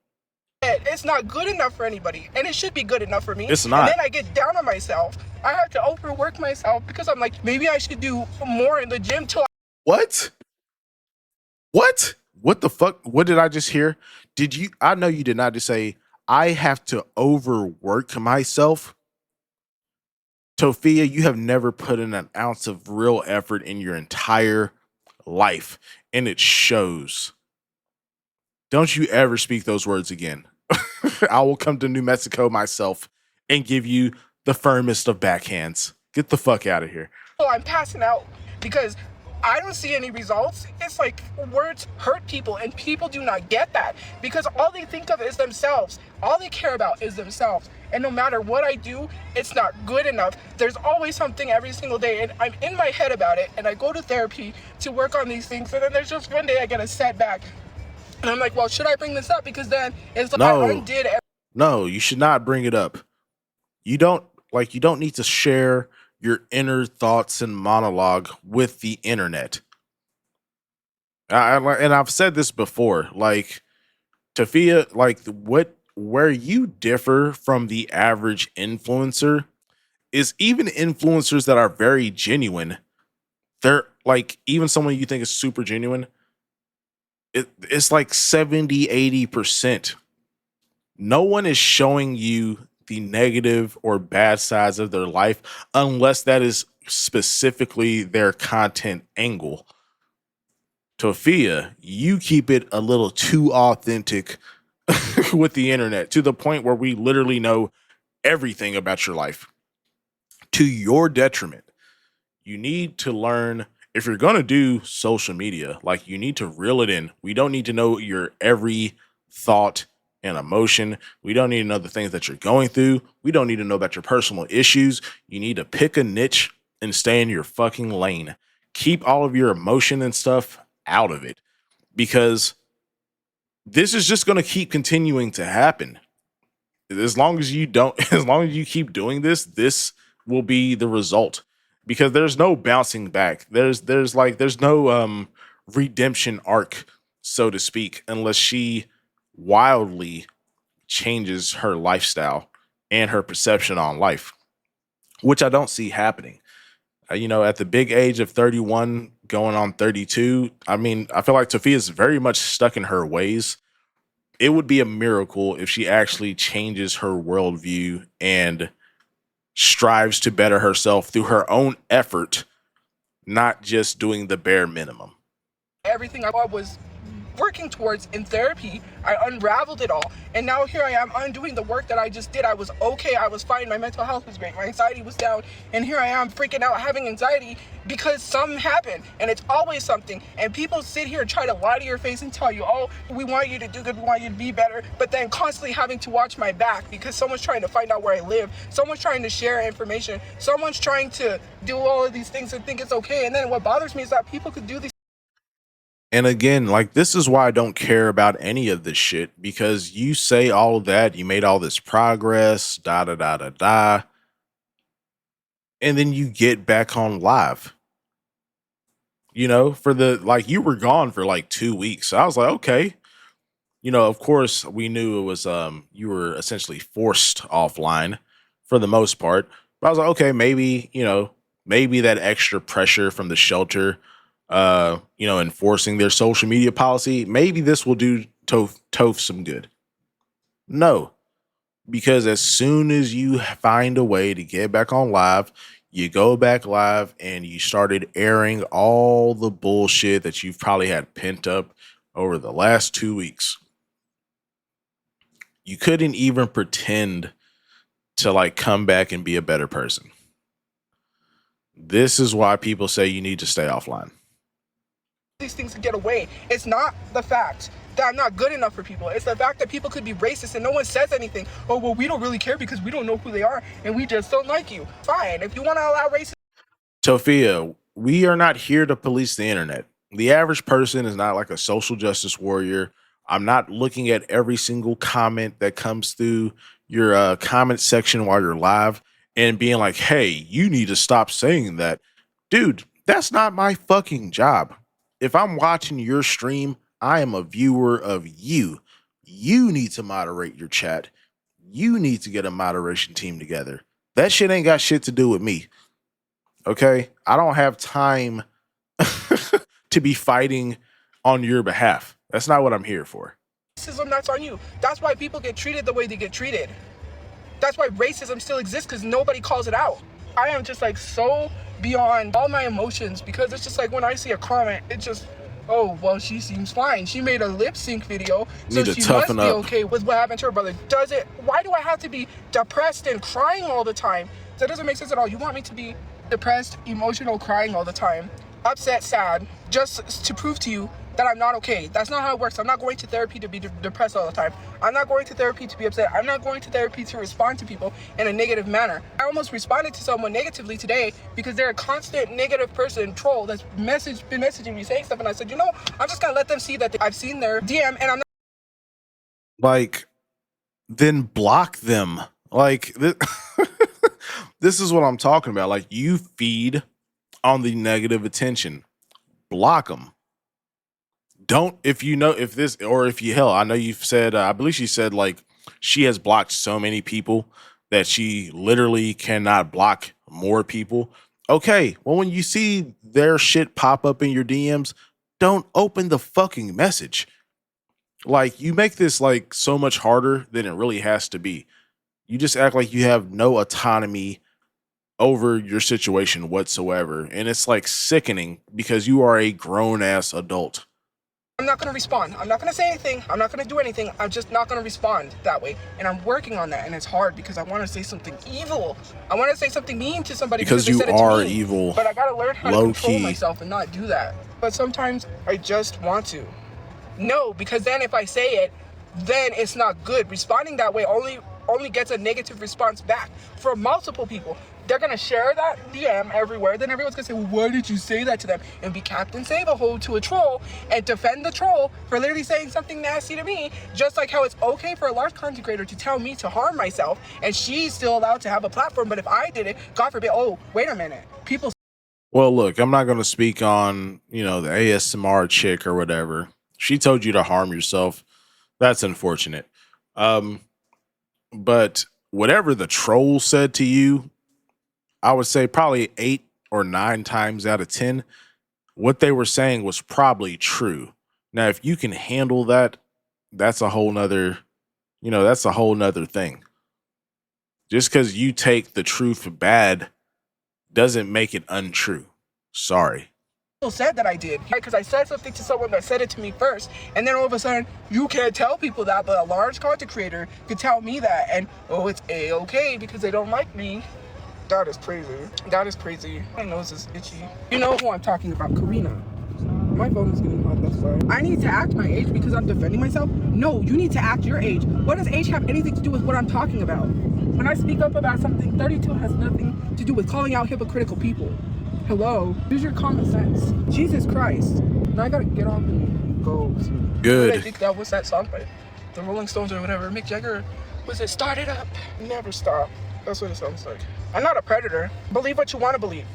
it's not good enough for anybody and it should be good enough for me. It's And not. then I get down on myself. I have to overwork myself because I'm like, maybe I should do more in the gym till What? What? What the fuck? What did I just hear? Did you? I know you did not just say, I have to overwork myself. Tophia, you have never put in an ounce of real effort in your entire life, and it shows. Don't you ever speak those words again. I will come to New Mexico myself and give you the firmest of backhands. Get the fuck out of here. I'm passing out because I don't see any results. It's like words hurt people and people do not get that because all they think of is themselves. All they care about is themselves. And no matter what I do, it's not good enough. There's always something every single day and I'm in my head about it and I go to therapy to work on these things and then there's just one day I get a setback. And I'm like, well, should I bring this up? Because then it's like I undid everything. No, you should not bring it up. You don't need to share your inner thoughts and monologue with the internet. And I've said this before, like Tafia, like where you differ from the average influencer is even influencers that are very genuine. They're like even someone you think is super genuine. It's like 70, 80%. No one is showing you the negative or bad sides of their life unless that is specifically their content angle. Tophia, you keep it a little too authentic with the internet to the point where we literally know everything about your life to your detriment. You need to learn, if you're going to do social media, like, you need to reel it in. We don't need to know your every thought and emotion. We don't need to know the things that you're going through. We don't need to know about your personal issues. You need to pick a niche and stay in your fucking lane. Keep all of your emotion and stuff out of it, because this is just going to keep continuing to happen. As long as you don't, as long as you keep doing this, this will be the result, because there's no bouncing back. There's no redemption arc, so to speak, unless she wildly changes her lifestyle and her perception on life, which I don't see happening. At the big age of 31, going on 32, I mean, I feel like Tophia is very much stuck in her ways. It would be a miracle if she actually changes her worldview and strives to better herself through her own effort, not just doing the bare minimum. Everything I was working towards in therapy, I unraveled it all, and now here I am undoing the work that I just did. I was okay, I was fine, my mental health was great, my anxiety was down, and here I am freaking out having anxiety because something happened, and it's always something. And people sit here and try to lie to your face and tell you, oh, we want you to do good, we want you to be better, but then constantly having to watch my back because someone's trying to find out where I live, someone's trying to share information, someone's trying to do all of these things and think it's okay. And then what bothers me is that people could do these. And again, like, this is why I don't care about any of this shit, because you say all of that, you made all this progress, da da da da da, and then you get back on live. For the, like, you were gone for like 2 weeks. So I was like, okay. Of course we knew it was you were essentially forced offline for the most part. But I was like, okay, maybe, maybe that extra pressure from the shelter, enforcing their social media policy, maybe this will do Toph some good. No, because as soon as you find a way to get back on live, you go back live and you started airing all the bullshit that you've probably had pent up over the last 2 weeks. You couldn't even pretend to, like, come back and be a better person. This is why people say you need to stay offline. These things to get away. It's not the fact that I'm not good enough for people. It's the fact that people could be racist and no one says anything. Oh, well, we don't really care because we don't know who they are and we just don't like you. Fine. If you want to allow racism. Tophia, we are not here to police the internet. The average person is not like a social justice warrior. I'm not looking at every single comment that comes through your comment section while you're live and being like, hey, you need to stop saying that. Dude, that's not my fucking job. If I'm watching your stream, I am a viewer of you. You need to moderate your chat. You need to get a moderation team together. That shit ain't got shit to do with me. Okay? I don't have time to be fighting on your behalf. That's not what I'm here for. Racism, that's on you. That's why people get treated the way they get treated. That's why racism still exists, because nobody calls it out. I am just like so beyond all my emotions, because it's just like when I see a comment, it's just, oh, well, she seems fine. She made a lip sync video, so she must be okay with what happened to her brother. Why do I have to be depressed and crying all the time? That doesn't make sense at all. You want me to be depressed, emotional, crying all the time, upset, sad, just to prove to you that I'm not okay. That's not how it works. I'm not going to therapy to be depressed all the time. I'm not going to therapy to be upset. I'm not going to therapy to respond to people in a negative manner. I almost responded to someone negatively today because they're a constant negative person, troll, that's been messaging me, saying stuff, and I said, I'm just gonna let them see that I've seen their DM, and I'm not. Like, then block them. Like, this is what I'm talking about. Like, you feed on the negative attention. Block them. Don't, if I know you've said, I believe she said, like, she has blocked so many people that she literally cannot block more people. Okay, well, when you see their shit pop up in your DMs, don't open the fucking message. Like, you make this like so much harder than it really has to be. You just act like you have no autonomy over your situation whatsoever. And it's like sickening because you are a grown ass adult. I'm not going to respond. I'm not going to say anything. I'm not going to do anything. I'm just not going to respond that way. And I'm working on that. And it's hard because I want to say something evil. I want to say something mean to somebody Because they you said it are to me. evil. But I got to learn how to Low control key. myself and not do that. But sometimes I just want to. No, because then if I say it, then it's not good. Responding that way only gets a negative response back from multiple people. They're gonna share that DM everywhere. Then everyone's gonna say, well, why did you say that to them? And be Captain Save-A-Hole to a troll and defend the troll for literally saying something nasty to me. Just like how it's okay for a large content creator to tell me to harm myself, and she's still allowed to have a platform. But if I did it, God forbid, oh, wait a minute. People. Well, look, I'm not going to speak on, the ASMR chick or whatever. She told you to harm yourself. That's unfortunate. But whatever the troll said to you, I would say probably 8 or 9 times out of 10, what they were saying was probably true. Now, if you can handle that, that's a whole nother, that's a whole nother thing. Just because you take the truth bad doesn't make it untrue. Sorry. Said that I did, because I said something to someone that said it to me first, and then all of a sudden you can't tell people that, but a large content creator could tell me that, and oh, it's a-okay because they don't like me. That is crazy. That is crazy. My nose is itchy. You know who I'm talking about, Karina. My phone is getting hot, that's why. I need to act my age because I'm defending myself? No, you need to act your age. What does age have anything to do with what I'm talking about? When I speak up about something, 32 has nothing to do with calling out hypocritical people. Hello, use your common sense. Jesus Christ. Now I gotta get off and go. Good. I think that was that song by the Rolling Stones or whatever. Mick Jagger, was it Start It Up? Never Stop. That's what it sounds like. I'm not a predator. Believe what you want to believe.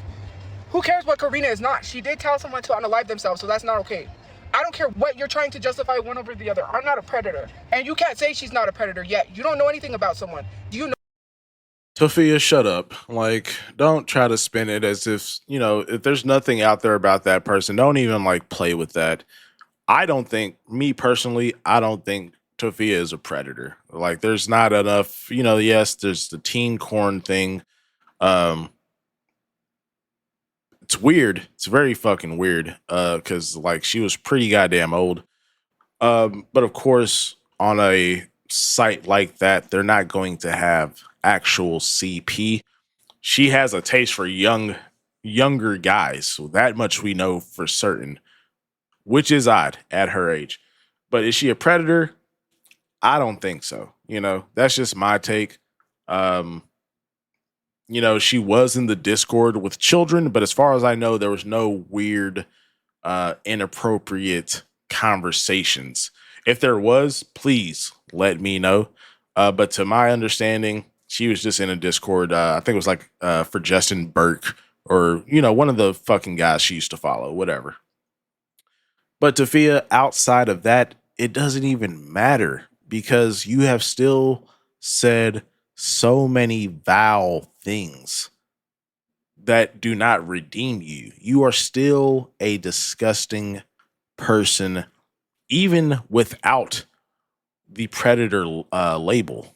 Who cares what Karina is not? She did tell someone to unalive themselves, so that's not okay. I don't care what you're trying to justify one over the other. I'm not a predator. And you can't say she's not a predator yet. You don't know anything about someone. Do you know? Tophia, shut up. Like, don't try to spin it as if, if there's nothing out there about that person, don't even like play with that. I don't think, me personally, I don't think Tophia is a predator. Like, there's not enough, yes, there's the teen corn thing. It's weird. It's very fucking weird. Cause like she was pretty goddamn old. But of course, on a site like that, they're not going to have actual CP. She has a taste for younger guys, so that much we know for certain, which is odd at her age. But is she a predator? I don't think so. That's just my take. She was in the Discord with children, but as far as I know, there was no weird, inappropriate conversations. If there was, please let me know. But to my understanding, she was just in a Discord. I think it was like for Justin Burke or, one of the fucking guys she used to follow, whatever. But Tophia, outside of that, it doesn't even matter because you have still said so many vile things that do not redeem you. You are still a disgusting person, even without the predator label.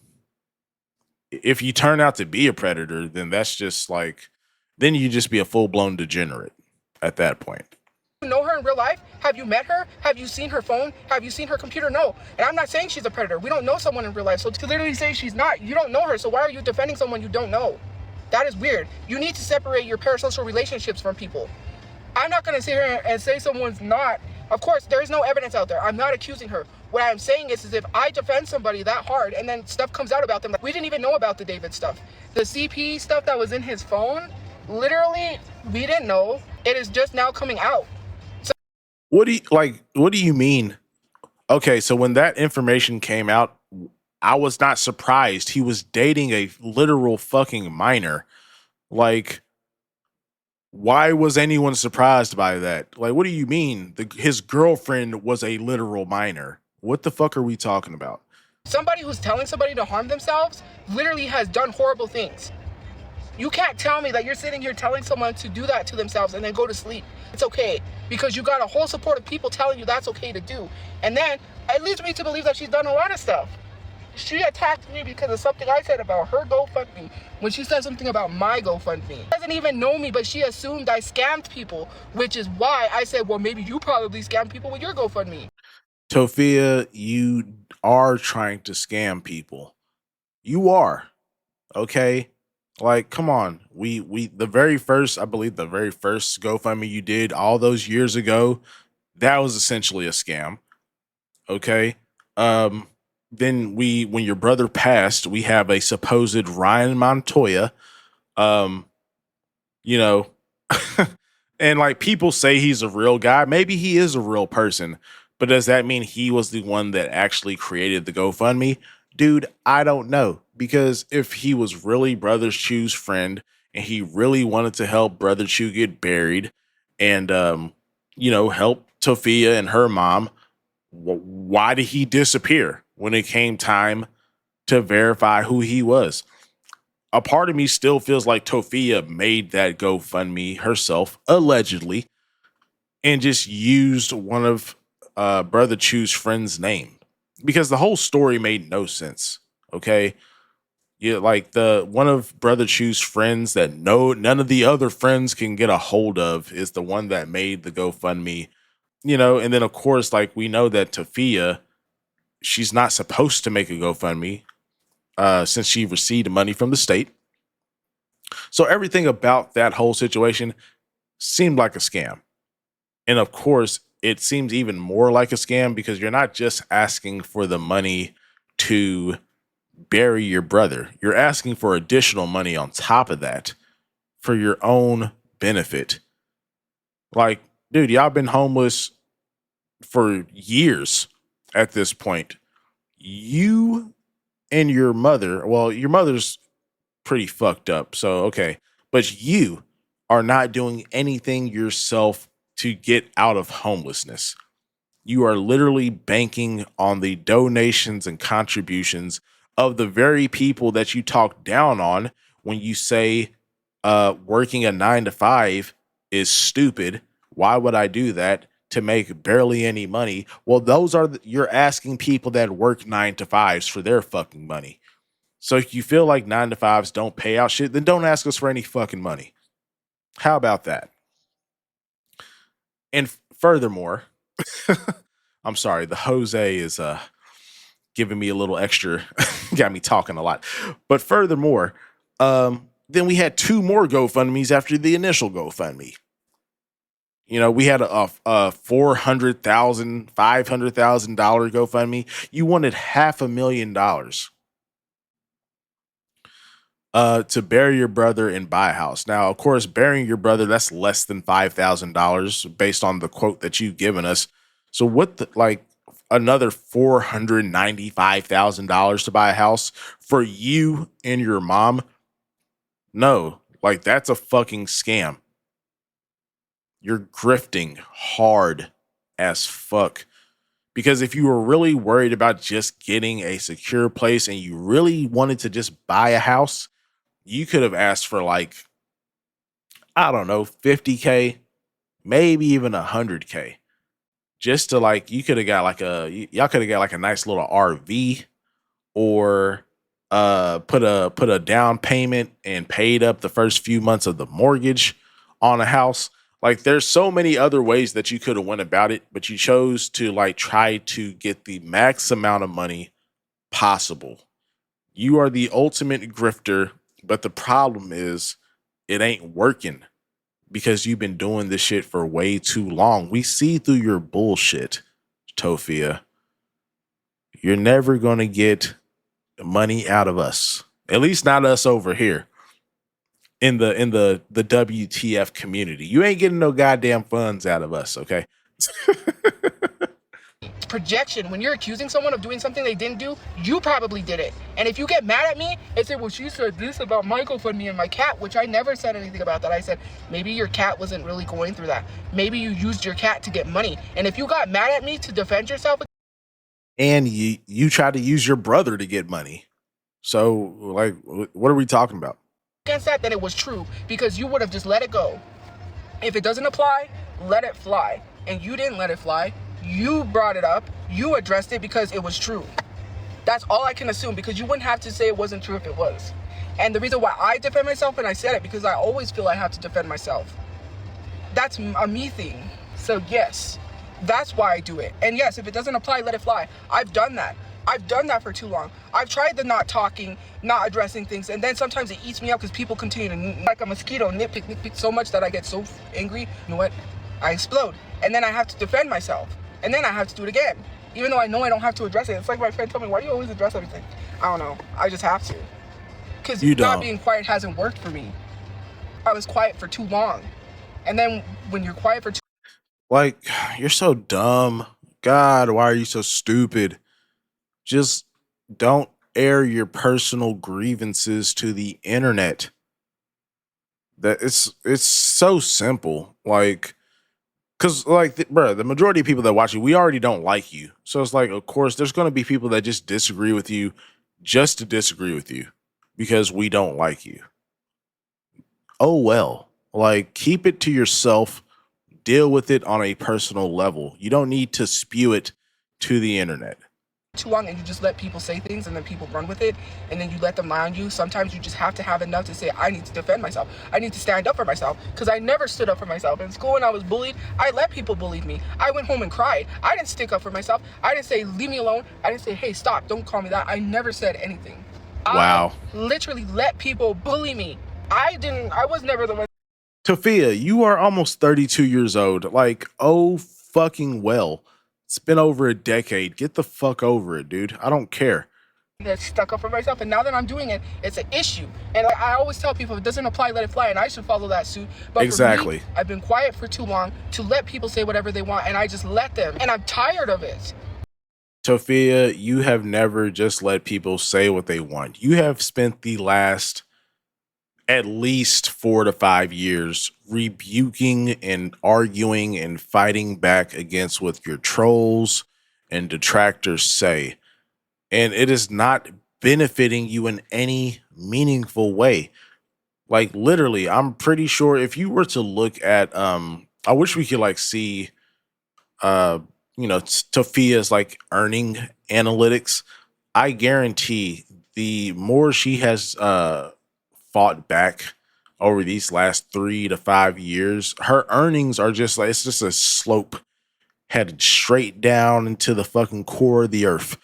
If you turn out to be a predator, then that's just like, then you just be a full-blown degenerate at that point. You know her in real life? Have you met her? Have you seen her phone? Have you seen her computer? No. And I'm not saying she's a predator. We don't know someone in real life. So to literally say she's not, you don't know her. So why are you defending someone you don't know? That is weird. You need to separate your parasocial relationships from people. I'm not going to sit here and say someone's not. Of course, there is no evidence out there. I'm not accusing her. What I'm saying is if I defend somebody that hard and then stuff comes out about them, like we didn't even know about the David stuff. The CP stuff that was in his phone, literally, we didn't know. It is just now coming out. What do you mean? Okay, so when that information came out, I was not surprised. He was dating a literal fucking minor. Like, why was anyone surprised by that? Like, what do you mean? His girlfriend was a literal minor. What the fuck are we talking about? Somebody who's telling somebody to harm themselves literally has done horrible things. You can't tell me that you're sitting here telling someone to do that to themselves and then go to sleep. It's okay, because you got a whole support of people telling you that's okay to do. And then it leads me to believe that she's done a lot of stuff. She attacked me because of something I said about her GoFundMe when she said something about my GoFundMe. She doesn't even know me, but she assumed I scammed people, which is why I said, well, maybe you probably scammed people with your GoFundMe. Tophia, you are trying to scam people. You are. Okay? Like, come on. The very first, I believe the very first GoFundMe you did all those years ago, that was essentially a scam. Okay? Then when your brother passed, we have a supposed Ryan Montoya. You know, and like people say he's a real guy. Maybe he is a real person, but does that mean he was the one that actually created the GoFundMe? Dude, I don't know. Because if he was really Brother Chu's friend and he really wanted to help Brother Chu get buried and, help Tophia and her mom, why did he disappear when it came time to verify who he was? A part of me still feels like Tophia made that GoFundMe herself, allegedly, and just used one of Brother Chu's friend's name because the whole story made no sense. Okay. Yeah, like the one of Brother Chu's friends that none of the other friends can get a hold of is the one that made the GoFundMe, and then of course, like we know that Tophia, she's not supposed to make a GoFundMe since she received money from the state. So everything about that whole situation seemed like a scam. And of course, it seems even more like a scam because you're not just asking for the money to bury your brother. You're asking for additional money on top of that for your own benefit. Like, dude, y'all been homeless for years at this point. You and your mother, well, your mother's pretty fucked up. So, okay. But you are not doing anything yourself to get out of homelessness. You are literally banking on the donations and contributions of the very people that you talk down on when you say working a 9 to 5 is stupid. Why would I do that to make barely any money? Well, those are you're asking people that work 9 to 5s for their fucking money. So if you feel like 9 to 5s don't pay out shit, then don't ask us for any fucking money. How about that? And furthermore, I'm sorry, the Jose is giving me a little extra, got me talking a lot. But furthermore, then we had 2 more GoFundMes after the initial GoFundMe. We had a $400,000, $500,000 GoFundMe. You wanted $500,000 to bury your brother and buy a house. Now, of course, burying your brother, that's less than $5,000 based on the quote that you've given us. So another $495,000 to buy a house for you and your mom? No, that's a fucking scam. You're grifting hard as fuck. Because if you were really worried about just getting a secure place and you really wanted to just buy a house, you could have asked for I don't know, 50K, maybe even 100K. Just to you could have got y'all could have got a nice little RV or put a down payment and paid up the first few months of the mortgage on a house. There's so many other ways that you could have went about it, but you chose to try to get the max amount of money possible. You are the ultimate grifter, but the problem is it ain't working because you've been doing this shit for way too long. We see through your bullshit, Tophia. You're never going to get money out of us. At least not us over here in the WTF community. You ain't getting no goddamn funds out of us, okay? Projection. When you're accusing someone of doing something they didn't do, you probably did it. And if you get mad at me and say, well, she said this about my GoFundMe and my cat, which I never said anything about that. I said, maybe your cat wasn't really going through that. Maybe you used your cat to get money. And if you got mad at me to defend yourself. And you tried to use your brother to get money. So, what are we talking about? against that, then it was true, because you would have just let it go. If it doesn't apply, let it fly. And you didn't let it fly. You brought it up. You addressed it because it was true. That's all I can assume, because you wouldn't have to say it wasn't true if it was. And the reason why I defend myself, and I said it because I always feel I have to defend myself. That's a me thing. So yes, that's why I do it. And yes, if it doesn't apply, let it fly. I've done that. I've done that for too long. I've tried the not talking, not addressing things, and then sometimes it eats me up because people continue to, like a mosquito, nitpick so much that I get so angry. You know what? I explode. And then I have to defend myself. And then I have to do it again. Even though I know I don't have to address it. It's like my friend told me, why do you always address everything? I don't know. I just have to. Because not being quiet hasn't worked for me. I was quiet for too long. And then when you're quiet for too like, you're so dumb. God, why are you so stupid? Just don't air your personal grievances to the internet. That it's so simple. Like, cause like, bro, the majority of people that watch you, we already don't like you. So it's like, of course, there's gonna be people that just disagree with you, just to disagree with you, because we don't like you. Oh well. Like, keep it to yourself. Deal with it on a personal level. You don't need to spew it to the internet. Too long, and you just let people say things and then people run with it, and then you let them lie on you. Sometimes you just have to have enough to say, I need to defend myself. I need to stand up for myself, because I never stood up for myself. In school, when I was bullied, I let people bully me. I went home and cried. I didn't stick up for myself. I didn't say, leave me alone. I didn't say, hey, stop, don't call me that. I never said anything. Wow. I literally let people bully me. I was never the one. Tophia, you are almost 32 years old. Like, oh fucking well. It's been over a decade. Get the fuck over it, dude. I don't care. That stuck up for myself, and now that I'm doing it, it's an issue. And I always tell people, if it doesn't apply, let it fly, and I should follow that suit. But exactly. For me, I've been quiet for too long to let people say whatever they want, and I just let them, and I'm tired of it. Tophia, you have never just let people say what they want. You have spent the last at least 4 to 5 years rebuking and arguing and fighting back against what your trolls and detractors say. And it is not benefiting you in any meaningful way. Like, literally, I'm pretty sure if you were to look at, I wish we could like see, Tophia's like earning analytics. I guarantee the more she has, fought back over these last 3 to 5 years, her earnings are just like, it's just a slope headed straight down into the fucking core of the earth.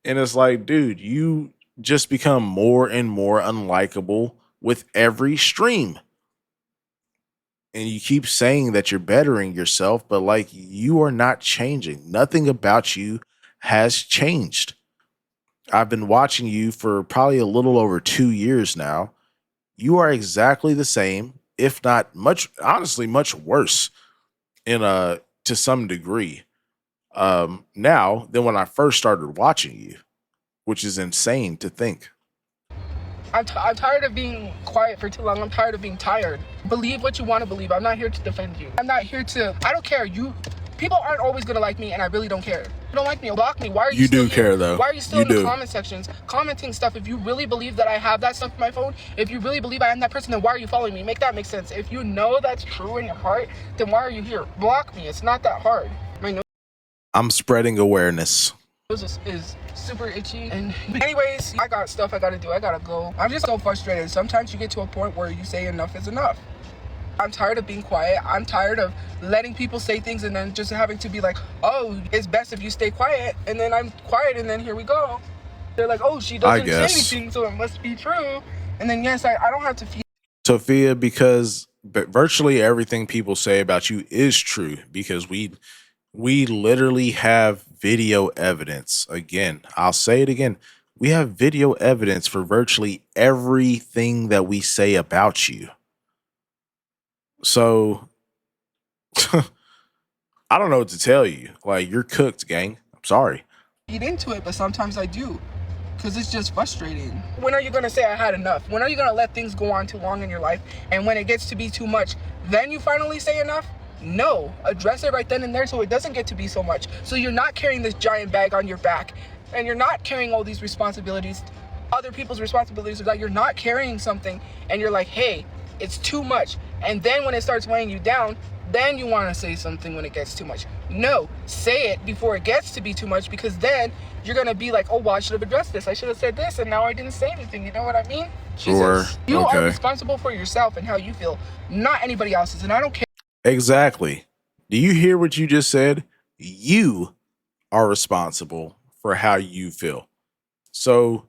And it's like, dude, you just become more and more unlikable with every stream. And you keep saying that you're bettering yourself, but like, you are not changing. Nothing about you has changed. I've been watching you for probably a little over 2 years now. You are exactly the same, if not much, honestly, much worse to some degree now than when I first started watching you, which is insane to think. I'm tired of being quiet for too long. I'm tired of being tired. Believe what you want to believe. I'm not here to defend you. I'm not here to, I don't care. People aren't always going to like me, and I really don't care. You don't like me, block me. Why are you still do here? Care, though. Why are you still in the comment sections commenting stuff? If you really believe that I have that stuff in my phone, if you really believe I am that person, then why are you following me? Make that make sense. If you know that's true in your heart, then why are you here? Block me. It's not that hard. My nose I'm spreading awareness. is super itchy. And anyways, I got stuff I got to do. I got to go. I'm just so frustrated. Sometimes you get to a point where you say enough is enough. I'm tired of being quiet. I'm tired of letting people say things and then just having to be like, oh, it's best if you stay quiet. And then I'm quiet, and then here we go. They're like, oh, she doesn't say anything, so it must be true. And then, yes, I don't have to feel. Tophia, because virtually everything people say about you is true, because we literally have video evidence. Again, I'll say it again. We have video evidence for virtually everything that we say about you. So I don't know what to tell you. Like, you're cooked, gang. I'm sorry. Eat into it, but sometimes I do, because it's just frustrating. When are you going to say I had enough? When are you going to let things go on too long in your life? And when it gets to be too much, then you finally say enough? No. Address it right then and there so it doesn't get to be so much. So you're not carrying this giant bag on your back, and you're not carrying all these responsibilities other people's responsibilities, or that you're not carrying something and you're like, hey, it's too much. And then when it starts weighing you down, then you want to say something when it gets too much. No, say it before it gets to be too much, because then you're going to be like, oh, well, I should have addressed this. I should have said this, and now I didn't say anything. You know what I mean? Sure. Jesus. You are responsible for yourself and how you feel, not anybody else's. And I don't care. Exactly. Do you hear what you just said? You are responsible for how you feel. So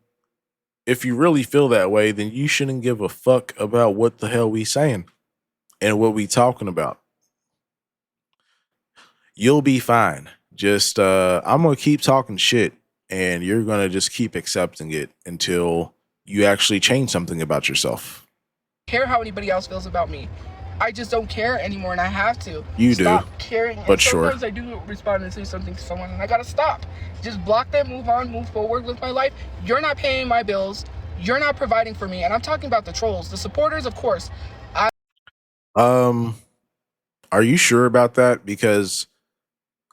if you really feel that way, then you shouldn't give a fuck about what the hell we saying and what we talking about. You'll be fine. Just I'm gonna keep talking shit, and you're gonna just keep accepting it until you actually change something about yourself. Care how anybody else feels about me. I just don't care anymore, and I have to. You stop do, caring. but sure. Sometimes I do respond and say something to someone, and I gotta stop. Just block them, move on, move forward with my life. You're not paying my bills. You're not providing for me, and I'm talking about the trolls, the supporters, of course. Are you sure about that? Because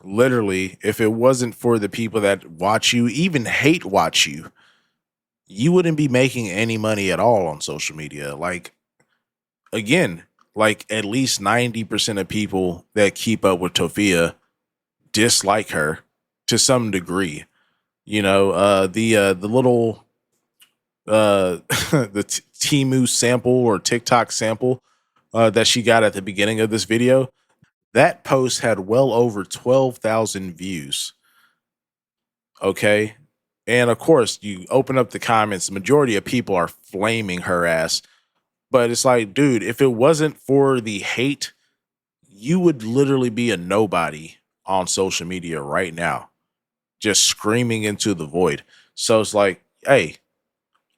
literally, if it wasn't for the people that watch you, even hate watch you, you wouldn't be making any money at all on social media. Like, again, like at least 90% of people that keep up with Tophia dislike her to some degree. You know, the little the Temu sample or TikTok sample that she got at the beginning of this video, that post had well over 12,000 views. Okay. And of course, you open up the comments, the majority of people are flaming her ass. But it's like, dude, if it wasn't for the hate, you would literally be a nobody on social media right now, just screaming into the void. So it's like, hey,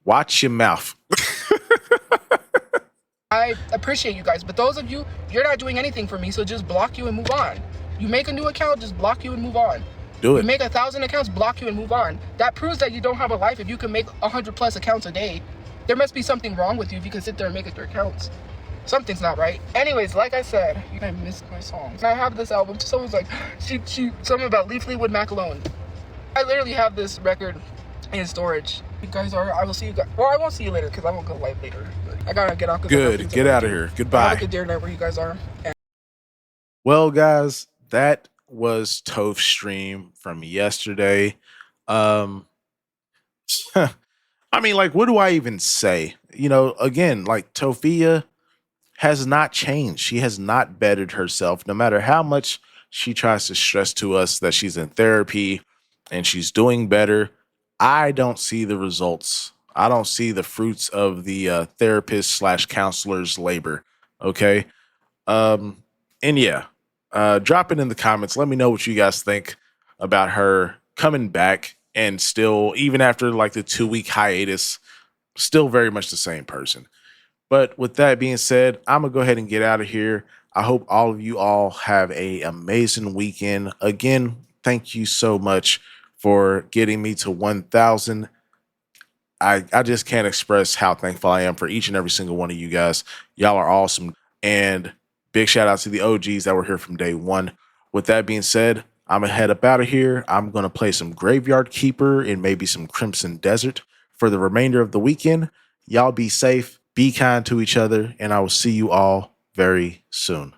watch your mouth. I appreciate you guys, but those of you, you're not doing anything for me, so just block you and move on. You make a new account, just block you and move on. Do it. You make 1,000 accounts, block you and move on. That proves that you don't have a life if you can make 100+ accounts a day. There must be something wrong with you if you can sit there and make it your accounts. Something's not right. Anyways, like I said, I missed my songs. I have this album. Someone's like, something about Leaf Fleetwood Mac alone. I literally have this record in storage. You guys are, I will see you guys. Well, I won't see you later because I won't go live later. But I gotta get out. Good. Get out of here. Goodbye. Have a good day night where you guys are. Well, guys, that was Toph's stream from yesterday. I mean, like, what do I even say? You know, again, like, Tophia has not changed. She has not bettered herself, no matter how much she tries to stress to us that she's in therapy and she's doing better. I don't see the results. I don't see the fruits of the therapist/counselor's labor. Okay. And yeah, drop it in the comments. Let me know what you guys think about her coming back and still, even after like the 2-week hiatus, still very much the same person. But with that being said, I'm going to go ahead and get out of here. I hope all of you all have an amazing weekend. Again, thank you so much for getting me to 1,000. I just can't express how thankful I am for each and every single one of you guys. Y'all are awesome. And big shout out to the OGs that were here from day one. With that being said, I'm going to head up out of here. I'm going to play some Graveyard Keeper and maybe some Crimson Desert for the remainder of the weekend. Y'all be safe, be kind to each other, and I will see you all very soon.